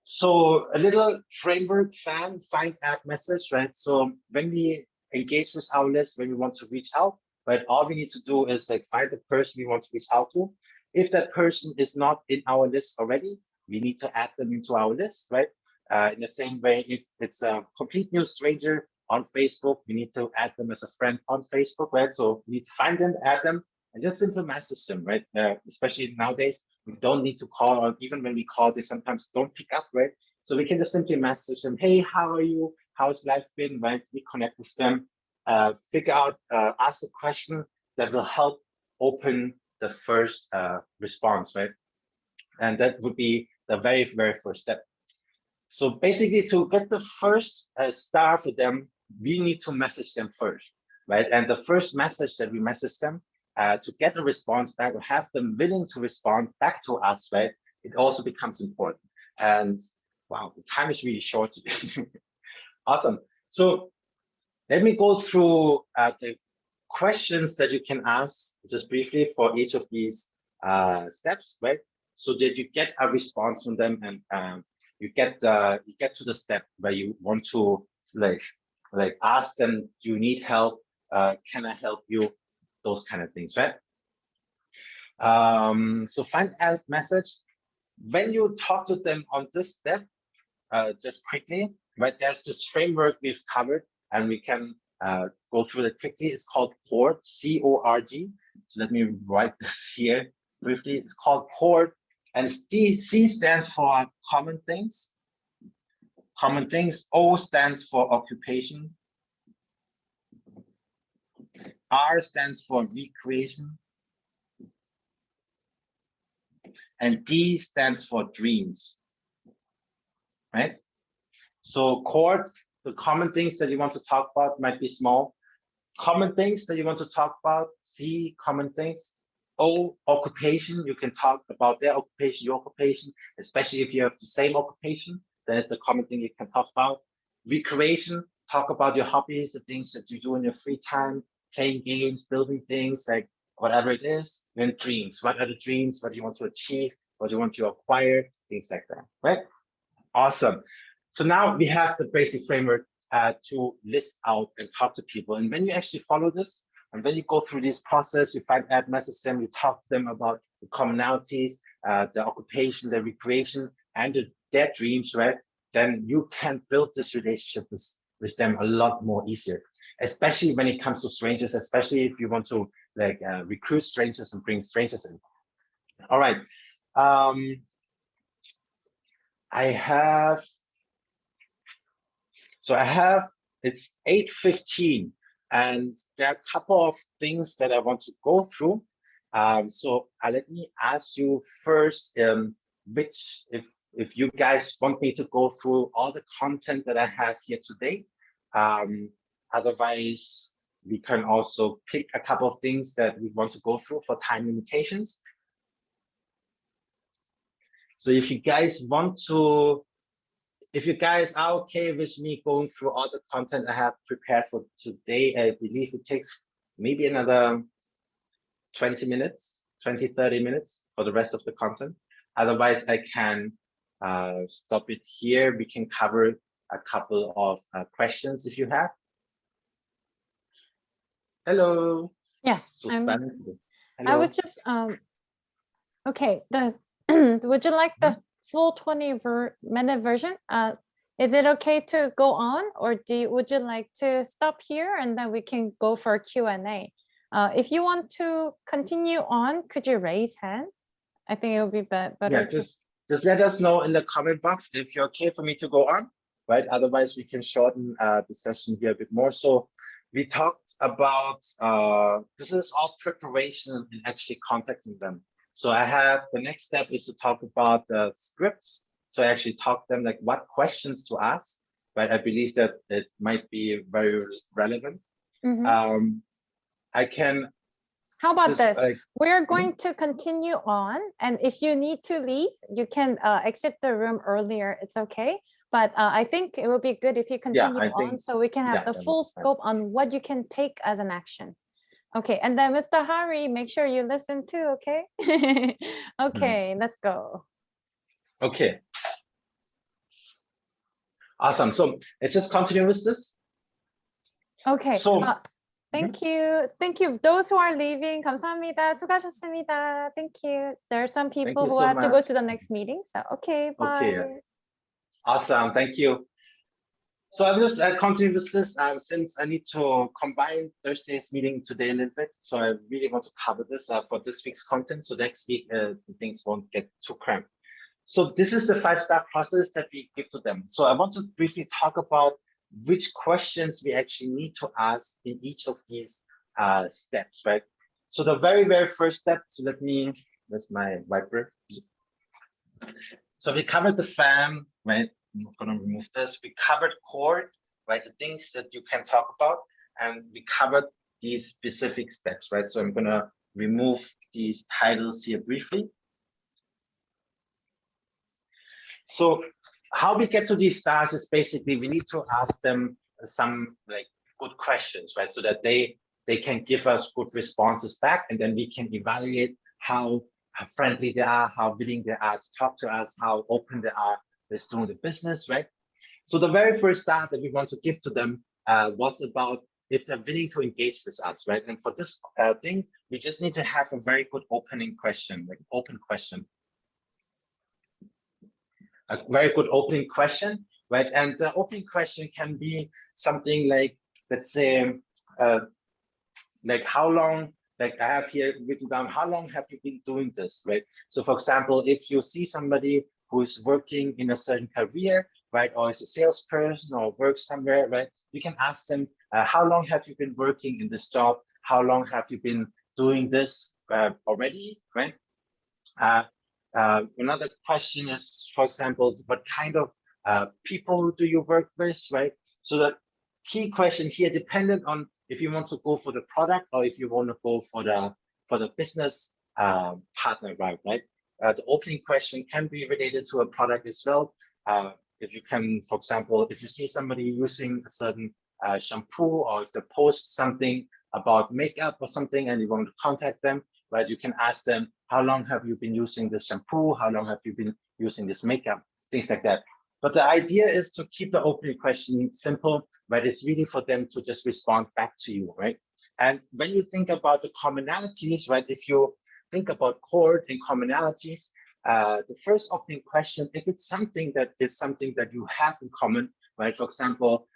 So a little framework, find, add, message, right? So when we engage with our list, when we want to reach out, right, all we need to do is like find the person we want to reach out to. If that person is not in our list already, we need to add them into our list, right? In the same way, if it's a complete new stranger on Facebook, we need to add them as a friend on Facebook, right? So we need to find them, add them, and just simply message them, right? Especially nowadays, we don't need to call, or even when we call, they sometimes don't pick up, right? So we can just simply message them, hey, how are you? How's life been, right? We connect with them, figure out, ask a question that will help open the first response, right? And that would be the very, very first step. So basically, to get the first star for them, we need to message them first, right? And the first message that we message them to get a response back, or have them willing to respond back to us, right? It also becomes important. And wow, the time is really short today. Awesome. So let me go through the questions that you can ask just briefly for each of these steps, right? so that you get a response from them, and you get to the step where you want to like ask them, you need help, can I help you, those kind of things, right? So find out message. When you talk to them on this step, just quickly, right? There's this framework we've covered, and we can go through it quickly. It's called CORD, C-O-R-D. So let me write this here briefly. It's called CORD, and C stands for common things. Common things. O stands for occupation. R stands for recreation. And D stands for dreams, right? So CORD, the common things that you want to talk about might be small. Common things that you want to talk about, C, common things. O, occupation, you can talk about their occupation, your occupation, especially if you have the same occupation, then it's a common thing you can talk about. Recreation, talk about your hobbies, the things that you do in your free time, playing games, building things, like whatever it is. Then dreams, what are the dreams, what do you want to achieve, what do you want to acquire, things like that, right? Awesome. So now we have the basic framework to list out and talk to people. And when you actually follow this, and when you go through this process, you find add message them, you talk to them about the commonalities, the occupation, the recreation, and their dreams, right? Then you can build this relationship with them a lot more easier, especially when it comes to strangers, especially if you want to like recruit strangers and bring strangers in. All right. I have, it's 8:15, and there are a couple of things that I want to go through. So let me ask you first, if you guys want me to go through all the content that I have here today. Otherwise, we can also pick a couple of things that we want to go through for time limitations. So if you guys want to, if you guys are okay with me going through all the content I have prepared for today, I believe it takes maybe another 20 minutes, 20, 30 minutes for the rest of the content. Otherwise, I can stop it here. We can cover a couple of questions if you have. Hello. Yes. Hello. I was just, okay. Would you like the full 20-minute version? Is it okay to go on, or would you like to stop here and then we can go for Q&A? If you want to continue on, could you raise hand? I think it will be better. Yeah, just let us know in the comment box if you're okay for me to go on, right? Otherwise, we can shorten the session here a bit more. So we talked about, this is all preparation and actually contacting them. So I have, the next step is to talk about the scripts. So I actually talk them like what questions to ask, but I believe that it might be very relevant. I can. How about this? We're going to continue on, and if you need to leave, you can exit the room earlier. It's okay. But I think it would be good if you continue on, so we can have the full scope on what you can take as an action. Okay, and then Mr. Hari, make sure you listen too, okay? Okay, let's go. Okay. Awesome. So let's just continue with this. Okay. So, thank you. Thank you. Those who are leaving, 감사합니다. 수고하셨습니다. Thank you. There are some people who have to go to the next meeting. So, okay, bye. Okay. Awesome. Thank you. So I'll just continue with this since I need to combine Thursday's meeting today a little bit. So I really want to cover this for this week's content. So next week, the things won't get too cramped. So this is the 5-step process that we give to them. So I want to briefly talk about which questions we actually need to ask in each of these steps, right? So the very, very first step, so where's my whiteboard? So we covered the FAM, right? I'm going to remove this. We covered CORD, right? The things that you can talk about, and we covered these specific steps, right? So I'm going to remove these titles here briefly. So how we get to these stars is basically we need to ask them some like good questions, right? So that they can give us good responses back, and then we can evaluate how how friendly they are, how willing they are to talk to us, how open they are with doing the business, right? So the very first start that we want to give to them was about if they're willing to engage with us, right? And for this thing, we just need to have a very good opening question, like open question. A very good opening question, right? And the opening question can be something like, let's say, like how long, like I have here written down, how long have you been doing this, right? So for example, if you see somebody who is working in a certain career, right, or is a salesperson or works somewhere, right, you can ask them, how long have you been working in this job? How long have you been doing this already, right? Another question is, for example, what kind of people do you work with, right? So the key question here, dependent on if you want to go for the product or if you want to go for the business partner route, right? The opening question can be related to a product as well. If you can, for example, if you see somebody using a certain shampoo, or if they post something about makeup or something and you want to contact them, right? You can ask them, how long have you been using this shampoo? How long have you been using this makeup? Things like that. But the idea is to keep the opening question simple, right? It's really for them to just respond back to you, right? And when you think about the commonalities, right? If you think about core and commonalities, the first opening question, if it's something that is something that you have in common, right? For example,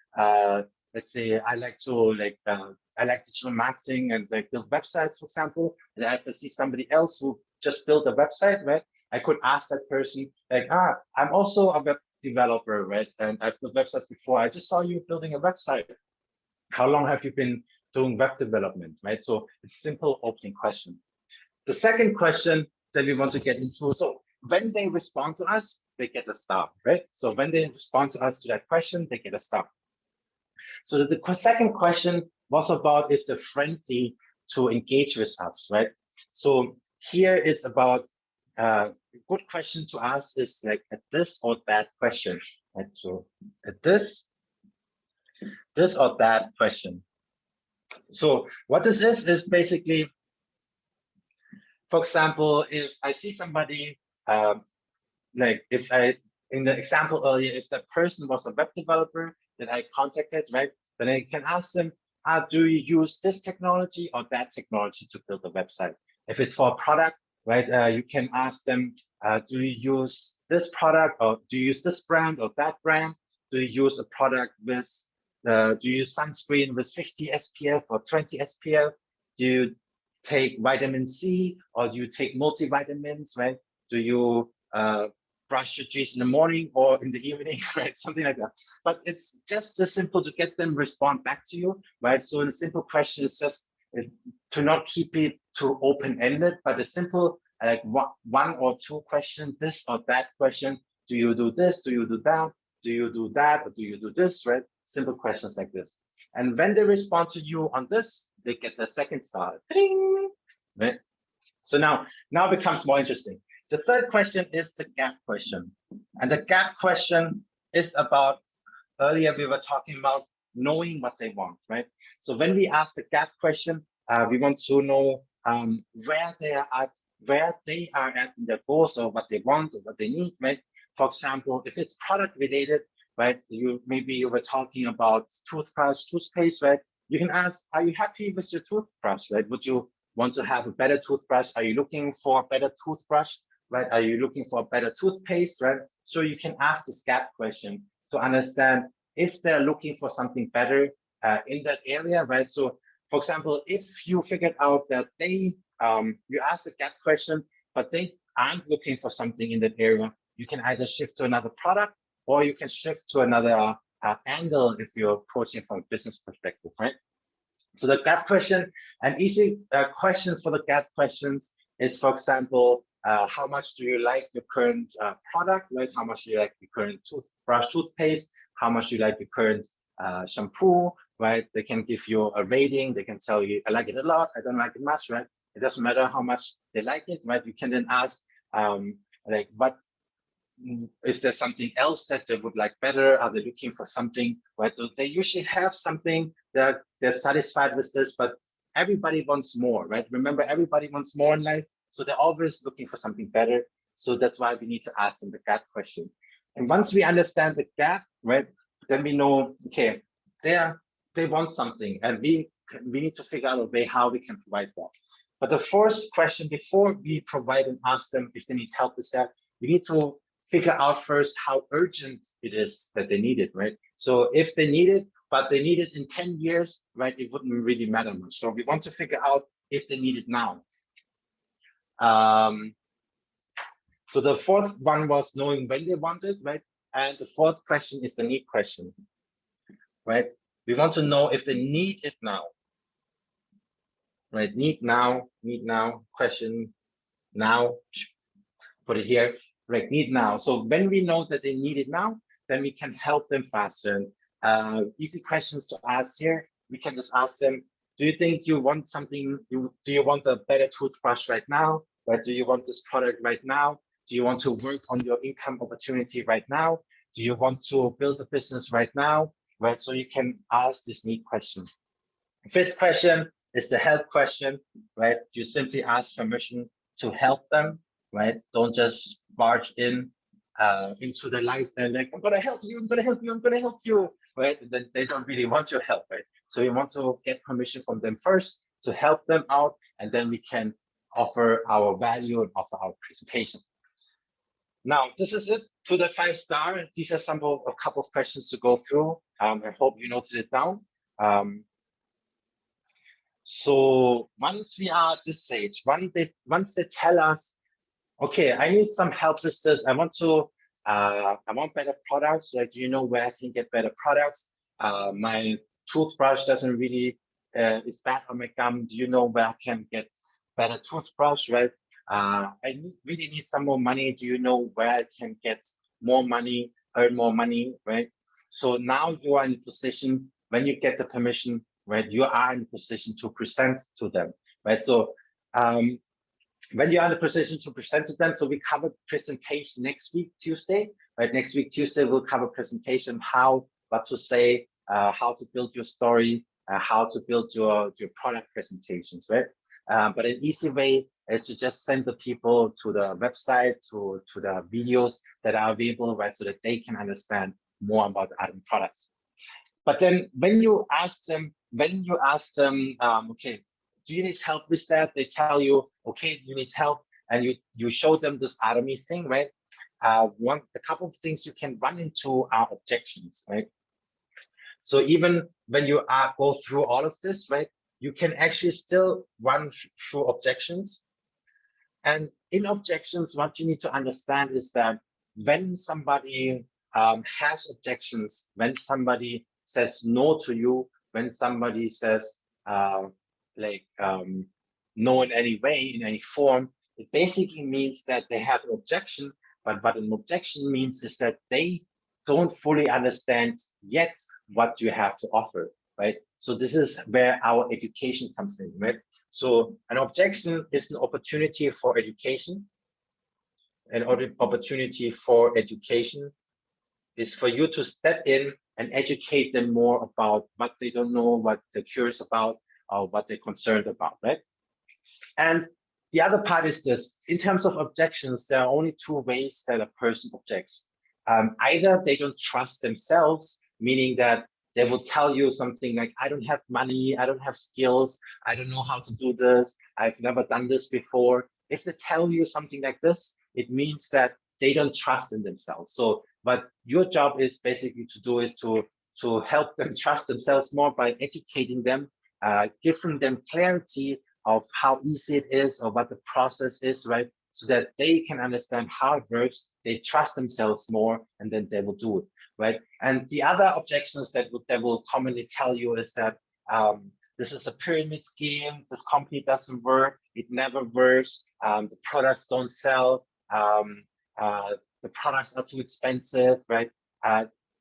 let's say I like digital marketing and like build websites, for example, and if I see somebody else who just built a website, right? I could ask that person like, I'm also a web developer, right? And I've built websites before. I just saw you building a website. How long have you been doing web development, right? So it's simple opening question. The second question that we want to get into, so when they respond to us, they get a star, right? So when they respond to us to that question, they get a star. So the second question was about if they're friendly to engage with us, right? So here it's about a good question to ask is like a this or that question, right? So a this or that question. So what this is basically, for example, if I see somebody, like if in the example earlier, if that person was a web developer that I contacted, right, then I can ask them, do you use this technology or that technology to build a website? If it's for a product, right, you can ask them, do you use this product or do you use this brand or that brand? Do you use a product with, do you use sunscreen with 50 SPF or 20 SPF? Do you take vitamin C or do you take multivitamins, right? Do you brush your teeth in the morning or in the evening, right? Something like that. But it's just as simple to get them respond back to you, right? So the simple question is just to not keep it too open-ended, but a simple like one or two questions, this or that question. Do you do this? Do you do that? Do you do that? Or do you do this, right? Simple questions like this. And when they respond to you on this, they get the second star. Ding, right? So now it becomes more interesting. The third question is the gap question. And the gap question is about, earlier we were talking about knowing what they want, right? So when we ask the gap question, we want to know where they are at in their goals or what they want or what they need, right? For example, if it's product related, right? Maybe you were talking about toothbrush, toothpaste, right? You can ask, are you happy with your toothbrush, right? Would you want to have a better toothbrush? Are you looking for a better toothbrush, right? Are you looking for a better toothpaste, right? So you can ask this gap question to understand if they're looking for something better in that area, right? So for example, if you figured out that you ask the gap question, but they aren't looking for something in that area, you can either shift to another product or you can shift to another angle if you're approaching from a business perspective, right? So the gap question, and easy questions for the gap questions is, for example, how much do you like your current product, right? How much do you like your current toothbrush, toothpaste? How much do you like your current shampoo, right? They can give you a rating. They can tell you, I like it a lot, I don't like it much, right? It doesn't matter how much they like it, right? You can then ask, like, what is there something else that they would like better? Are they looking for something, right? So they usually have something that they're satisfied with this, but everybody wants more, right? Remember, everybody wants more in life. So they're always looking for something better. So that's why we need to ask them the gap question. And once we understand the gap, right, then we know, okay, they want something, and we need to figure out a way how we can provide that. But the first question before we provide and ask them if they need help is that we need to figure out first how urgent it is that they need it, right? So if they need it, but they need it in 10 years, right, it wouldn't really matter much. So we want to figure out if they need it now. So the fourth one was knowing when they want it, right? And the fourth question is the need question, right? We want to know if they need it now, right? Need now, question now, put it here, right? Need now. So when we know that they need it now, then we can help them faster. Easy questions to ask here. We can just ask them, do you think you want something, do you want a better toothbrush right now? Right? Do you want this product right now? Do you want to work on your income opportunity right now? Do you want to build a business right now? Right? So you can ask this need question. Fifth question is the help question, right? You simply ask permission to help them, right? Don't just barge in into their life and like, I'm gonna help you, I'm gonna help you, I'm gonna help you, right? And then they don't really want your help, right? So you want to get permission from them first to help them out, and then we can offer our value and offer our presentation. Now, this is it to the 5-star. These are a couple of questions to go through. I hope you noted it down. So once we are at this stage, once they tell us, okay, I need some help with this, I want better products. Like, do you know where I can get better products? My toothbrush doesn't really, it's bad on my gum. Do you know where I can get better toothbrush, right? I really need some more money. Do you know where I can get more money, earn more money, right? So now you are in a position, when you get the permission, right, you are in a position to present to them, right? So when you are in a position to present to them, so we cover presentation next week, Tuesday, right? Next week, Tuesday, we'll cover presentation, what to say, how to build your story, how to build your product presentations, right? But an easy way is to just send the people to the website, to the videos that are available, right? So that they can understand more about Adam products. But then when you ask them, okay, do you need help with that? They tell you, okay, you need help, and you show them this Atomy thing, right? A couple of things you can run into are objections, right? So even when you go through all of this, right, you can actually still run through objections. And in objections, what you need to understand is that when somebody has objections, when somebody says no to you, when somebody says no in any way, in any form, it basically means that they have an objection. But what an objection means is that they don't fully understand yet what you have to offer, right? So this is where our education comes in, right? So an objection is an opportunity for education. An opportunity for education is for you to step in and educate them more about what they don't know, what they're curious about, or what they're concerned about, right? And the other part is this: in terms of objections, there are only two ways that a person objects. Either they don't trust themselves, meaning that they will tell you something like, I don't have money, I don't have skills, I don't know how to do this, I've never done this before. If they tell you something like this, it means that they don't trust in themselves. So what your job is basically to do is to help them trust themselves more by educating them, giving them clarity of how easy it is or what the process is, right? So that they can understand how it works, they trust themselves more, and then they will do it, right? And the other objections that will commonly tell you is that this is a pyramid scheme, this company doesn't work, it never works, the products don't sell, the products are too expensive, right?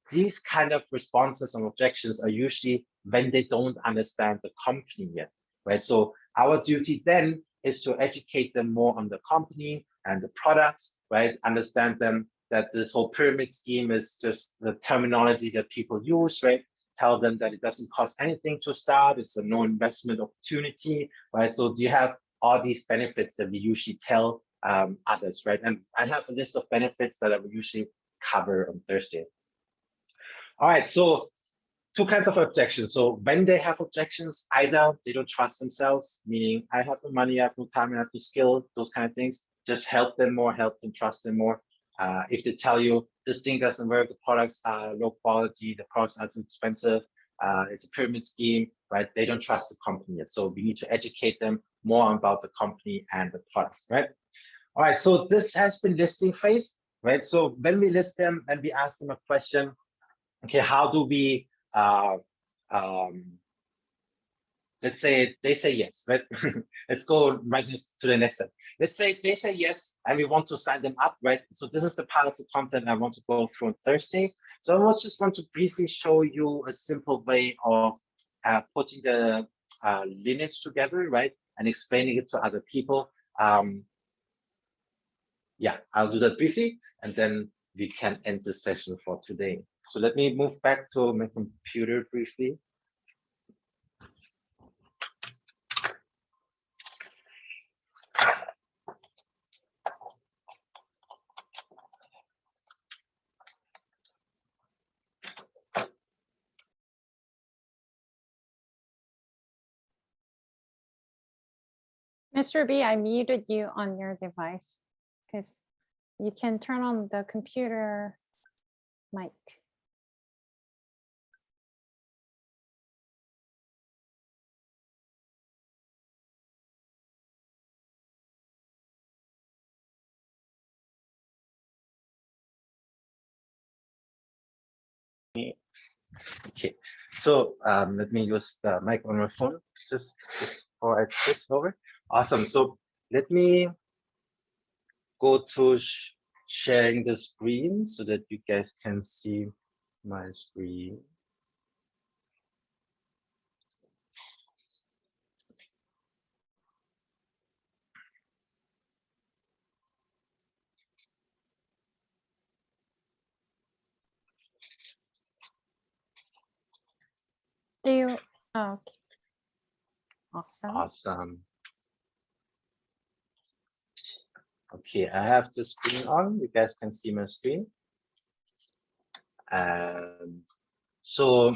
These kind of responses and objections are usually when they don't understand the company yet, right? So our duty then is to educate them more on the company and the products, right? Understand them that this whole pyramid scheme is just the terminology that people use, right? Tell them that it doesn't cost anything to start. It's a no investment opportunity, right? So do you have all these benefits that we usually tell others, right? And I have a list of benefits that I will usually cover on Thursday. All right, so two kinds of objections. So when they have objections, either they don't trust themselves, meaning I have no money, I have no time, I have no skill, those kind of things. Just help them more, help them trust them more. If they tell you this thing doesn't work, the products are low quality, the products are too expensive, it's a pyramid scheme, right? They don't trust the company yet. So we need to educate them more about the company and the products, right? All right, so this has been listing phase, right? So when we list them and we ask them a question, okay, how do we, let's say they say yes, right? Let's go right to the next step. Let's say they say yes, and we want to sign them up, right? So this is the part of the content I want to go through on Thursday. So I just want to briefly show you a simple way of putting the lineage together, right? And explaining it to other people. Yeah, I'll do that briefly, and then we can end the session for today. So let me move back to my computer briefly. Mr. B, I muted you on your device because you can turn on the computer mic. Okay, so let me use the mic on my phone just before I switch over. Awesome. So let me go to sharing the screen so that you guys can see my screen. Do you? Oh, okay. Awesome. Awesome. Okay, I have the screen on. You guys can see my screen. And so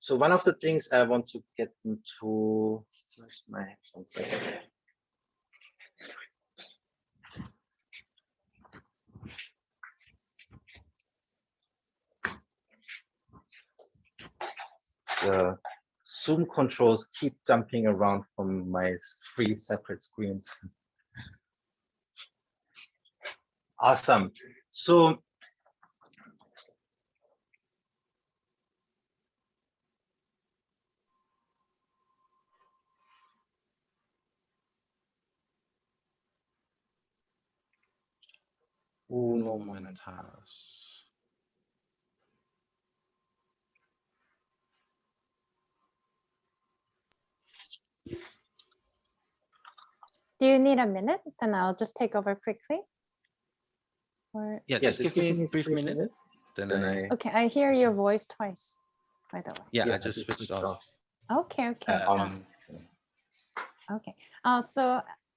one of the things I want to get into, where's my headphones? The Zoom controls keep jumping around from my 3 separate screens. Awesome. So uno momentos. Do you need a minute? Then I'll just take over quickly. Or... Yeah, just give me a brief minute. Then Okay, I hear your voice twice, by the way. Yeah, I just switched off. Okay, okay. Okay.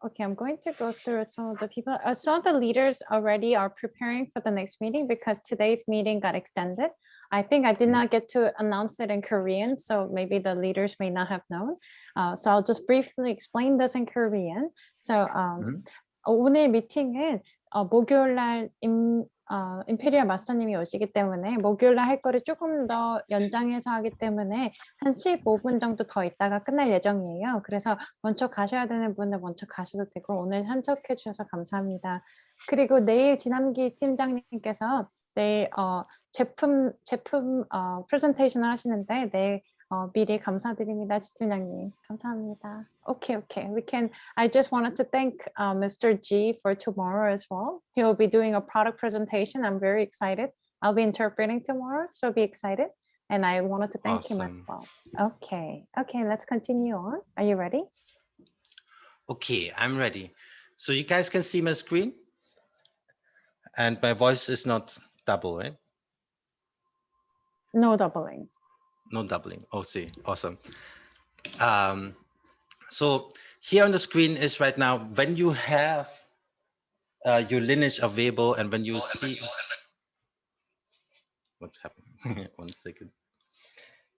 Okay, I'm going to go through some of the people. Some of the leaders already are preparing for the next meeting because today's meeting got extended. I think I did not get to announce it in Korean, so maybe the leaders may not have known. So I'll just briefly explain this in Korean. So 오늘 미팅은 목요일 날 임페리얼 마스터님이 오시기 때문에 목요일 날 할 거를 조금 더 연장해서 하기 때문에 한 15분 정도 더 있다가 끝날 예정이에요. 그래서 먼저 가셔야 되는 분은 먼저 가셔도 되고 오늘 참석해 주셔서 감사합니다. 그리고 내일 진함기 팀장님께서 내일 제품 프레젠테이션을 하시는데 내일 미리 감사드립니다, 지팀장님. 감사합니다. Okay. I just wanted to thank Mr. G for tomorrow as well. He will be doing a product presentation. I'm very excited. I'll be interpreting tomorrow, so be excited. And I wanted to thank him as well. Okay, let's continue on. Are you ready? Okay, I'm ready. So you guys can see my screen? And my voice is not double, right? No doubling. No doubling. Oh, see, awesome. So here on the screen is right now when you have your lineage available and when you see what's happening. 1 second.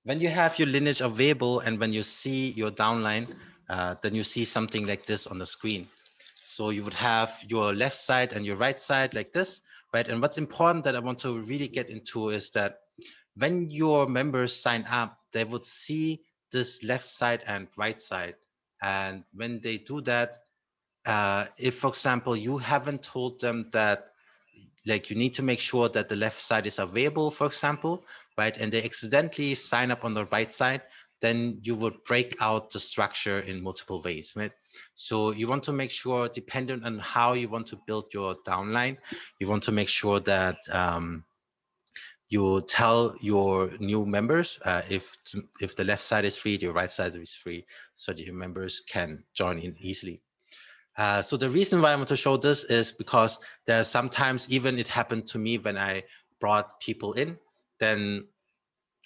When you have your lineage available and when you see your downline, then you see something like this on the screen. So you would have your left side and your right side like this, right? And what's important that I want to really get into is that when your members sign up, they would see this left side and right side. And when they do that, if, for example, you haven't told them that, like, you need to make sure that the left side is available, for example, right? And they accidentally sign up on the right side, then you would break out the structure in multiple ways, right? So you want to make sure, depending on how you want to build your downline, you want to make sure that you tell your new members if the left side is free, your right side is free, so that your members can join in easily. So the reason why I want to show this is because there's sometimes, even it happened to me when I brought people in, then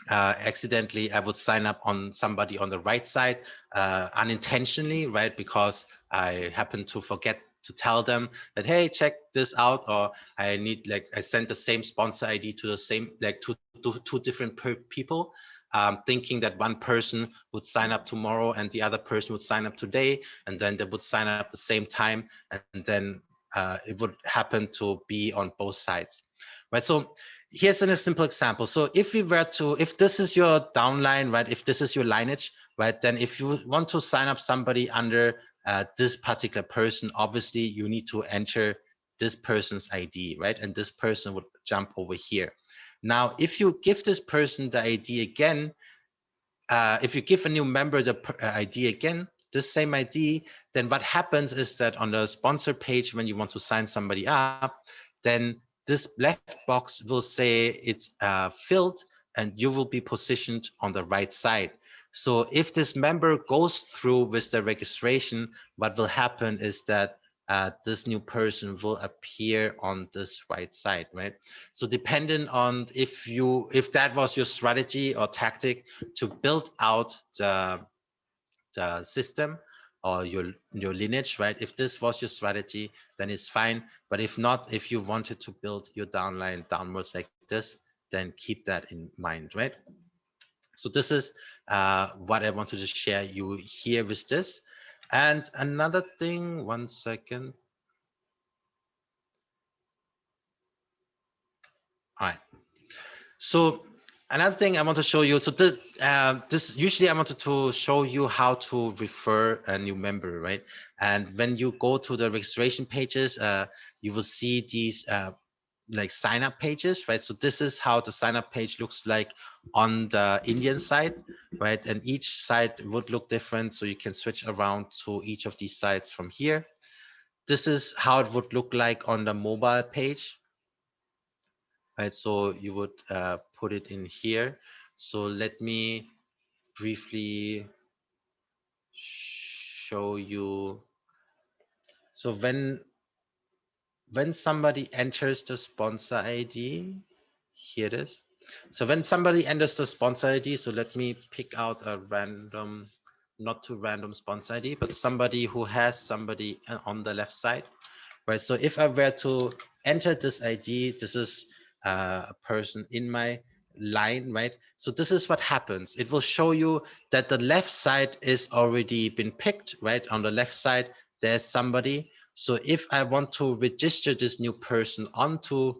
accidentally I would sign up on somebody on the right side unintentionally, right? Because I happen to forget to tell them that, hey, check this out, or I need, like, I sent the same sponsor ID to the same, like, two different people, thinking that one person would sign up tomorrow and the other person would sign up today, and then they would sign up at the same time, and then it would happen to be on both sides, right? So here's a simple example. So if we were to, if this is your downline, right, if this is your lineage, right, then if you want to sign up somebody under this particular person, obviously you need to enter this person's ID, right? And this person would jump over here. Now, if you give this person the ID again, if you give a new member the ID again, this same ID, then what happens is that on the sponsor page, when you want to sign somebody up, then this left box will say it's filled and you will be positioned on the right side. So if this member goes through with the registration, what will happen is that this new person will appear on this right side, right? So depending on if that was your strategy or tactic to build out the system or your lineage, right? If this was your strategy, then it's fine. But if not, if you wanted to build your downline downwards like this, then keep that in mind, right? So this is what I wanted to share you here with this. And another thing, 1 second. All right. So another thing I want to show you. So this usually I wanted to show you how to refer a new member, right? And when you go to the registration pages, you will see these like sign up pages, right? So this is how the sign up page looks like on the Indian side, right? And each side would look different. So you can switch around to each of these sites from here. This is how it would look like on the mobile page, right? So you would put it in here. So let me briefly show you. So when somebody enters the sponsor ID, here it is. So when somebody enters the sponsor ID, so let me pick out a random, not too random sponsor ID, but somebody who has somebody on the left side, right? So if I were to enter this ID, this is a person in my line, right? So this is what happens. It will show you that the left side is already been picked, right? On the left side, there's somebody. So if I want to register this new person onto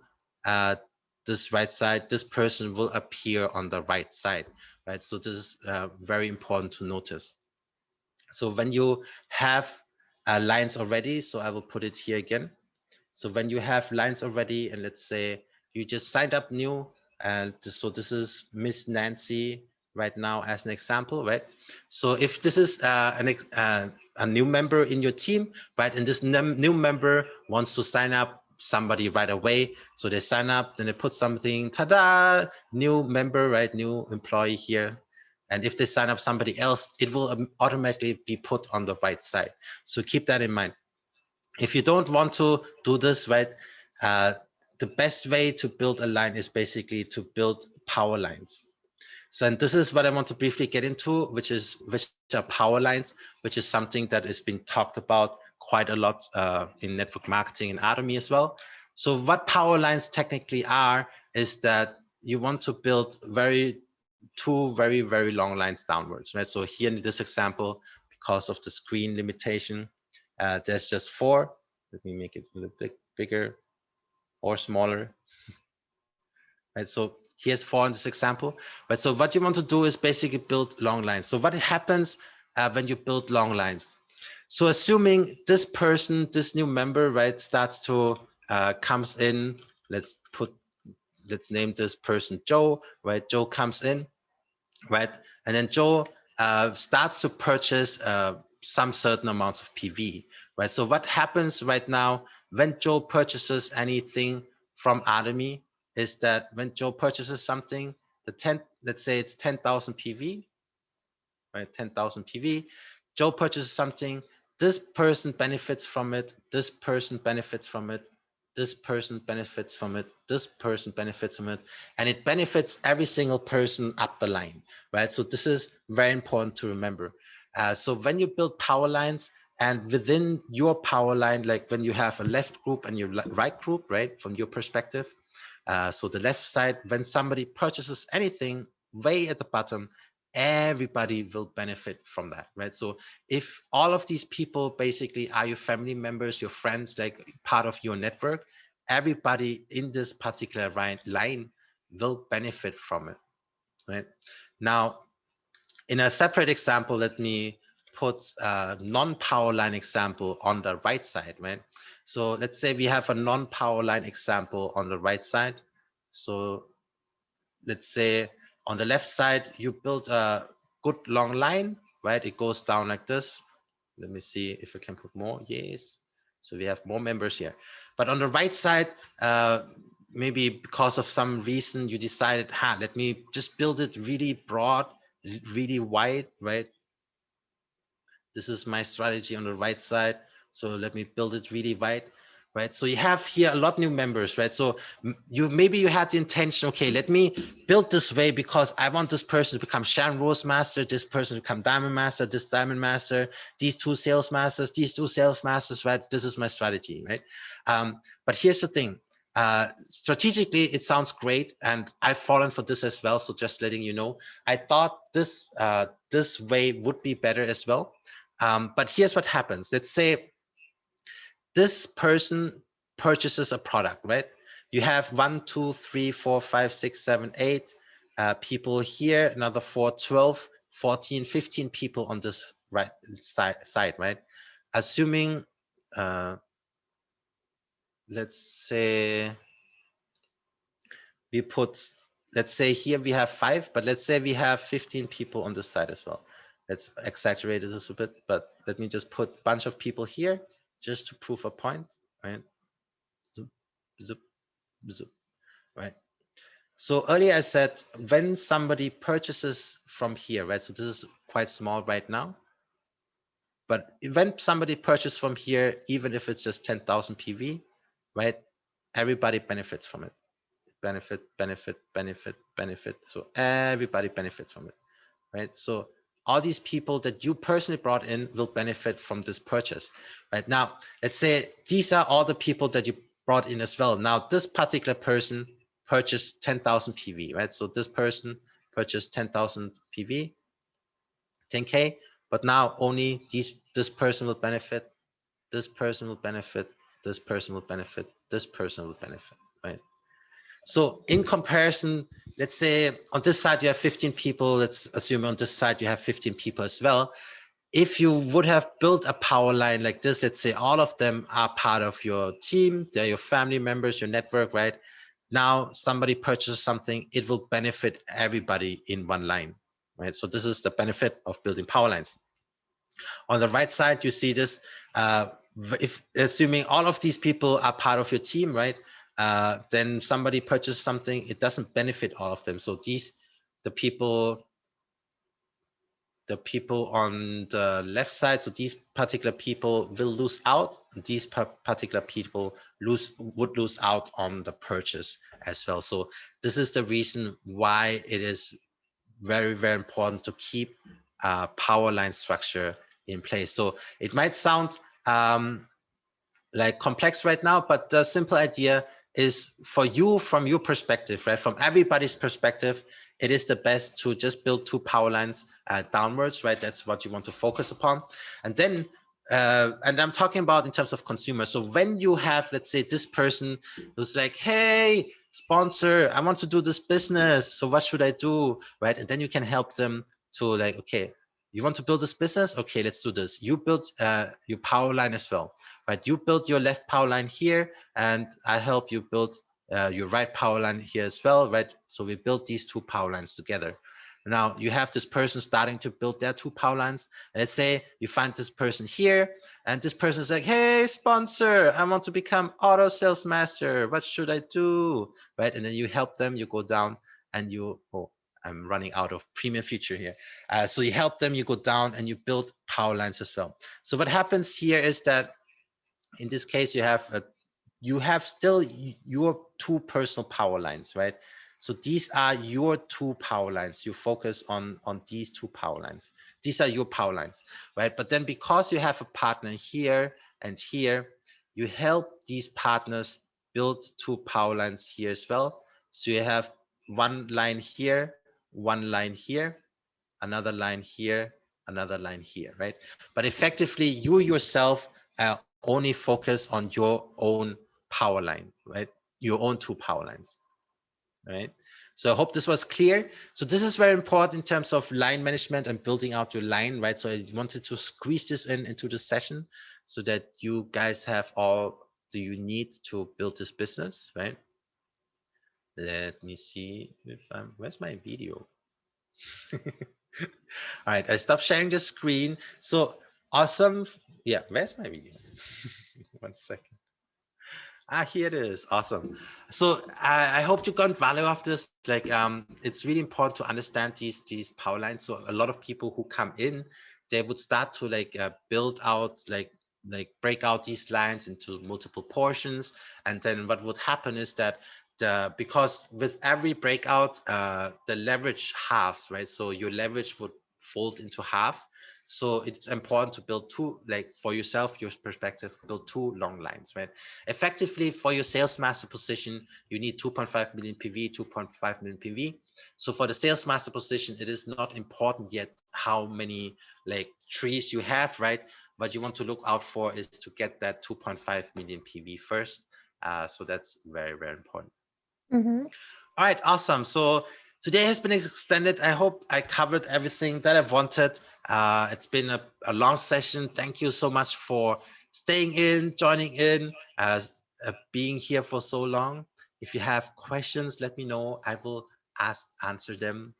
this right side, this person will appear on the right side, right? So this is very important to notice. So when you have lines already, so I will put it here again. So when you have lines already, and let's say you just signed up new, and so this is Miss Nancy right now as an example, right? So if this is a new member in your team, right, and this new member wants to sign up somebody right away, so they sign up, then they put something, ta-da, new member, right, new employee here. And if they sign up somebody else, it will automatically be put on the right side. So keep that in mind. If you don't want to do this, right, the best way to build a line is basically to build power lines. So, and this is what I want to briefly get into, which are power lines, which is something that is being talked about quite a lot in network marketing and Atomy as well. So what power lines technically are is that you want to build two very, very long lines downwards, right? So here in this example, because of the screen limitation, there's just 4. Let me make it a little bit bigger or smaller. Right, so here's 4 in this example. Right, so what you want to do is basically build long lines. So what happens when you build long lines? So assuming this person, this new member, right, starts to comes in. Let's name this person Joe. Right, Joe comes in, right, and then Joe starts to purchase some certain amounts of PV. Right. So what happens right now when Joe purchases anything from Atomy is that when Joe purchases something, let's say it's 10,000 PV, right? 10,000 PV. Joe purchases something. This person benefits from it. This person benefits from it. This person benefits from it. This person benefits from it. And it benefits every single person up the line, right? So this is very important to remember. So when you build power lines, and within your power line, like when you have a left group and your right group, right, from your perspective, so the left side, when somebody purchases anything, way at the bottom, everybody will benefit from that, right? So if all of these people basically are your family members, your friends, like part of your network, everybody in this particular line will benefit from it, right? Now, in a separate example, let me put a non-power line example on the right side, right? So let's say we have a non-power line example on the right side. So let's say on the left side, you build a good long line, right? It goes down like this. Let me see if I can put more. Yes. So we have more members here. But on the right side, maybe because of some reason you decided, let me just build it really broad, really wide, right? This is my strategy on the right side. So let me build it really wide, right? So you have here a lot of new members, right? So maybe you had the intention, okay, let me build this way because I want this person to become Sharon Rose Master, this person to become Diamond Master, this Diamond Master, these 2 Sales Masters, these 2 Sales Masters, right? This is my strategy, right? But here's the thing. Strategically, it sounds great, and I've fallen for this as well. So just letting you know, I thought this way would be better as well. But here's what happens. Let's say this person purchases a product, right? You have 1, 2, 3, 4, 5, 6, 7, 8 people here, another 4, 12, 14, 15 people on this right side, right? Assuming, let's say we put, let's say here we have 5, but let's say we have 15 people on this side as well. Let's exaggerate this a bit, but let me just put a bunch of people here just to prove a point, right? Zoop, zoop, zoop, right? So earlier I said when somebody purchases from here, right? So this is quite small right now, but when somebody purchases from here, even if it's just 10,000 PV, right? Everybody benefits from it. Benefit. So everybody benefits from it, right? So all these people that you personally brought in will benefit from this purchase, right? Now, let's say these are all the people that you brought in as well. Now, this particular person purchased 10,000 PV, right? So this person purchased 10,000 PV, 10K, but now only this person will benefit, this person will benefit, this person will benefit, this person will benefit, right? So in comparison, let's say on this side you have 15 people. Let's assume on this side you have 15 people as well. If you would have built a power line like this, let's say all of them are part of your team, they're your family members, your network, right? Now somebody purchases something, it will benefit everybody in one line, right? So this is the benefit of building power lines. On the right side, you see this, if assuming all of these people are part of your team, right? Then somebody purchased something, it doesn't benefit all of them. So the people on the left side, so these particular people will lose out. These particular people would lose out on the purchase as well. So this is the reason why it is very, very important to keep power line structure in place. So it might sound like complex right now, but the simple idea is for you, from your perspective, right? From everybody's perspective, it is the best to just build 2 power lines downwards, right? That's what you want to focus upon. And then, and I'm talking about in terms of consumer. So when you have, let's say, this person who's like, hey, sponsor, I want to do this business. So what should I do, right? And then you can help them to like, okay, you want to build this business? Okay, let's do this. You build your power line as well, right? You build your left power line here, and I help you build your right power line here as well, right? So we build these 2 power lines together. Now you have this person starting to build their 2 power lines. And let's say you find this person here, and this person is like, hey, sponsor, I want to become auto sales master. What should I do, right? And then you help them, you go down and you, oh, I'm running out of premium feature here. So you help them, you go down and you build power lines as well. So what happens here is that in this case, you have still your 2 personal power lines, right? So these are your 2 power lines. You focus on these 2 power lines. These are your power lines, right? But then because you have a partner here and here, you help these partners build 2 power lines here as well. So you have 1 line here, 1 line here, another line here, another line here, right? But effectively, you yourself only focus on your own power line, right? Your own 2 power lines, right? So I hope this was clear. So this is very important in terms of line management and building out your line, right? So I wanted to squeeze this into the session so that you guys have all that you need to build this business, right? Let me see if where's my video? All right, I stopped sharing the screen. So awesome. Yeah, where's my video? 1 second. Here it is. Awesome. So I hope you got value of this. Like, it's really important to understand these power lines. So a lot of people who come in, they would start to like build out like break out these lines into multiple portions. And then what would happen is that because with every breakout, the leverage halves, right? So your leverage would fold into half. So it's important to build 2, like for yourself, your perspective, build 2 long lines, right? Effectively, for your sales master position, you need 2.5 million PV, 2.5 million PV. So for the sales master position, it is not important yet how many like trees you have, right? What you want to look out for is to get that 2.5 million PV first. So that's very, very important. Mm-hmm. All right, awesome. So today has been extended. I hope I covered everything that I wanted. It's been a long session. Thank you so much for staying in, joining in, being here for so long. If you have questions, let me know. I will answer them.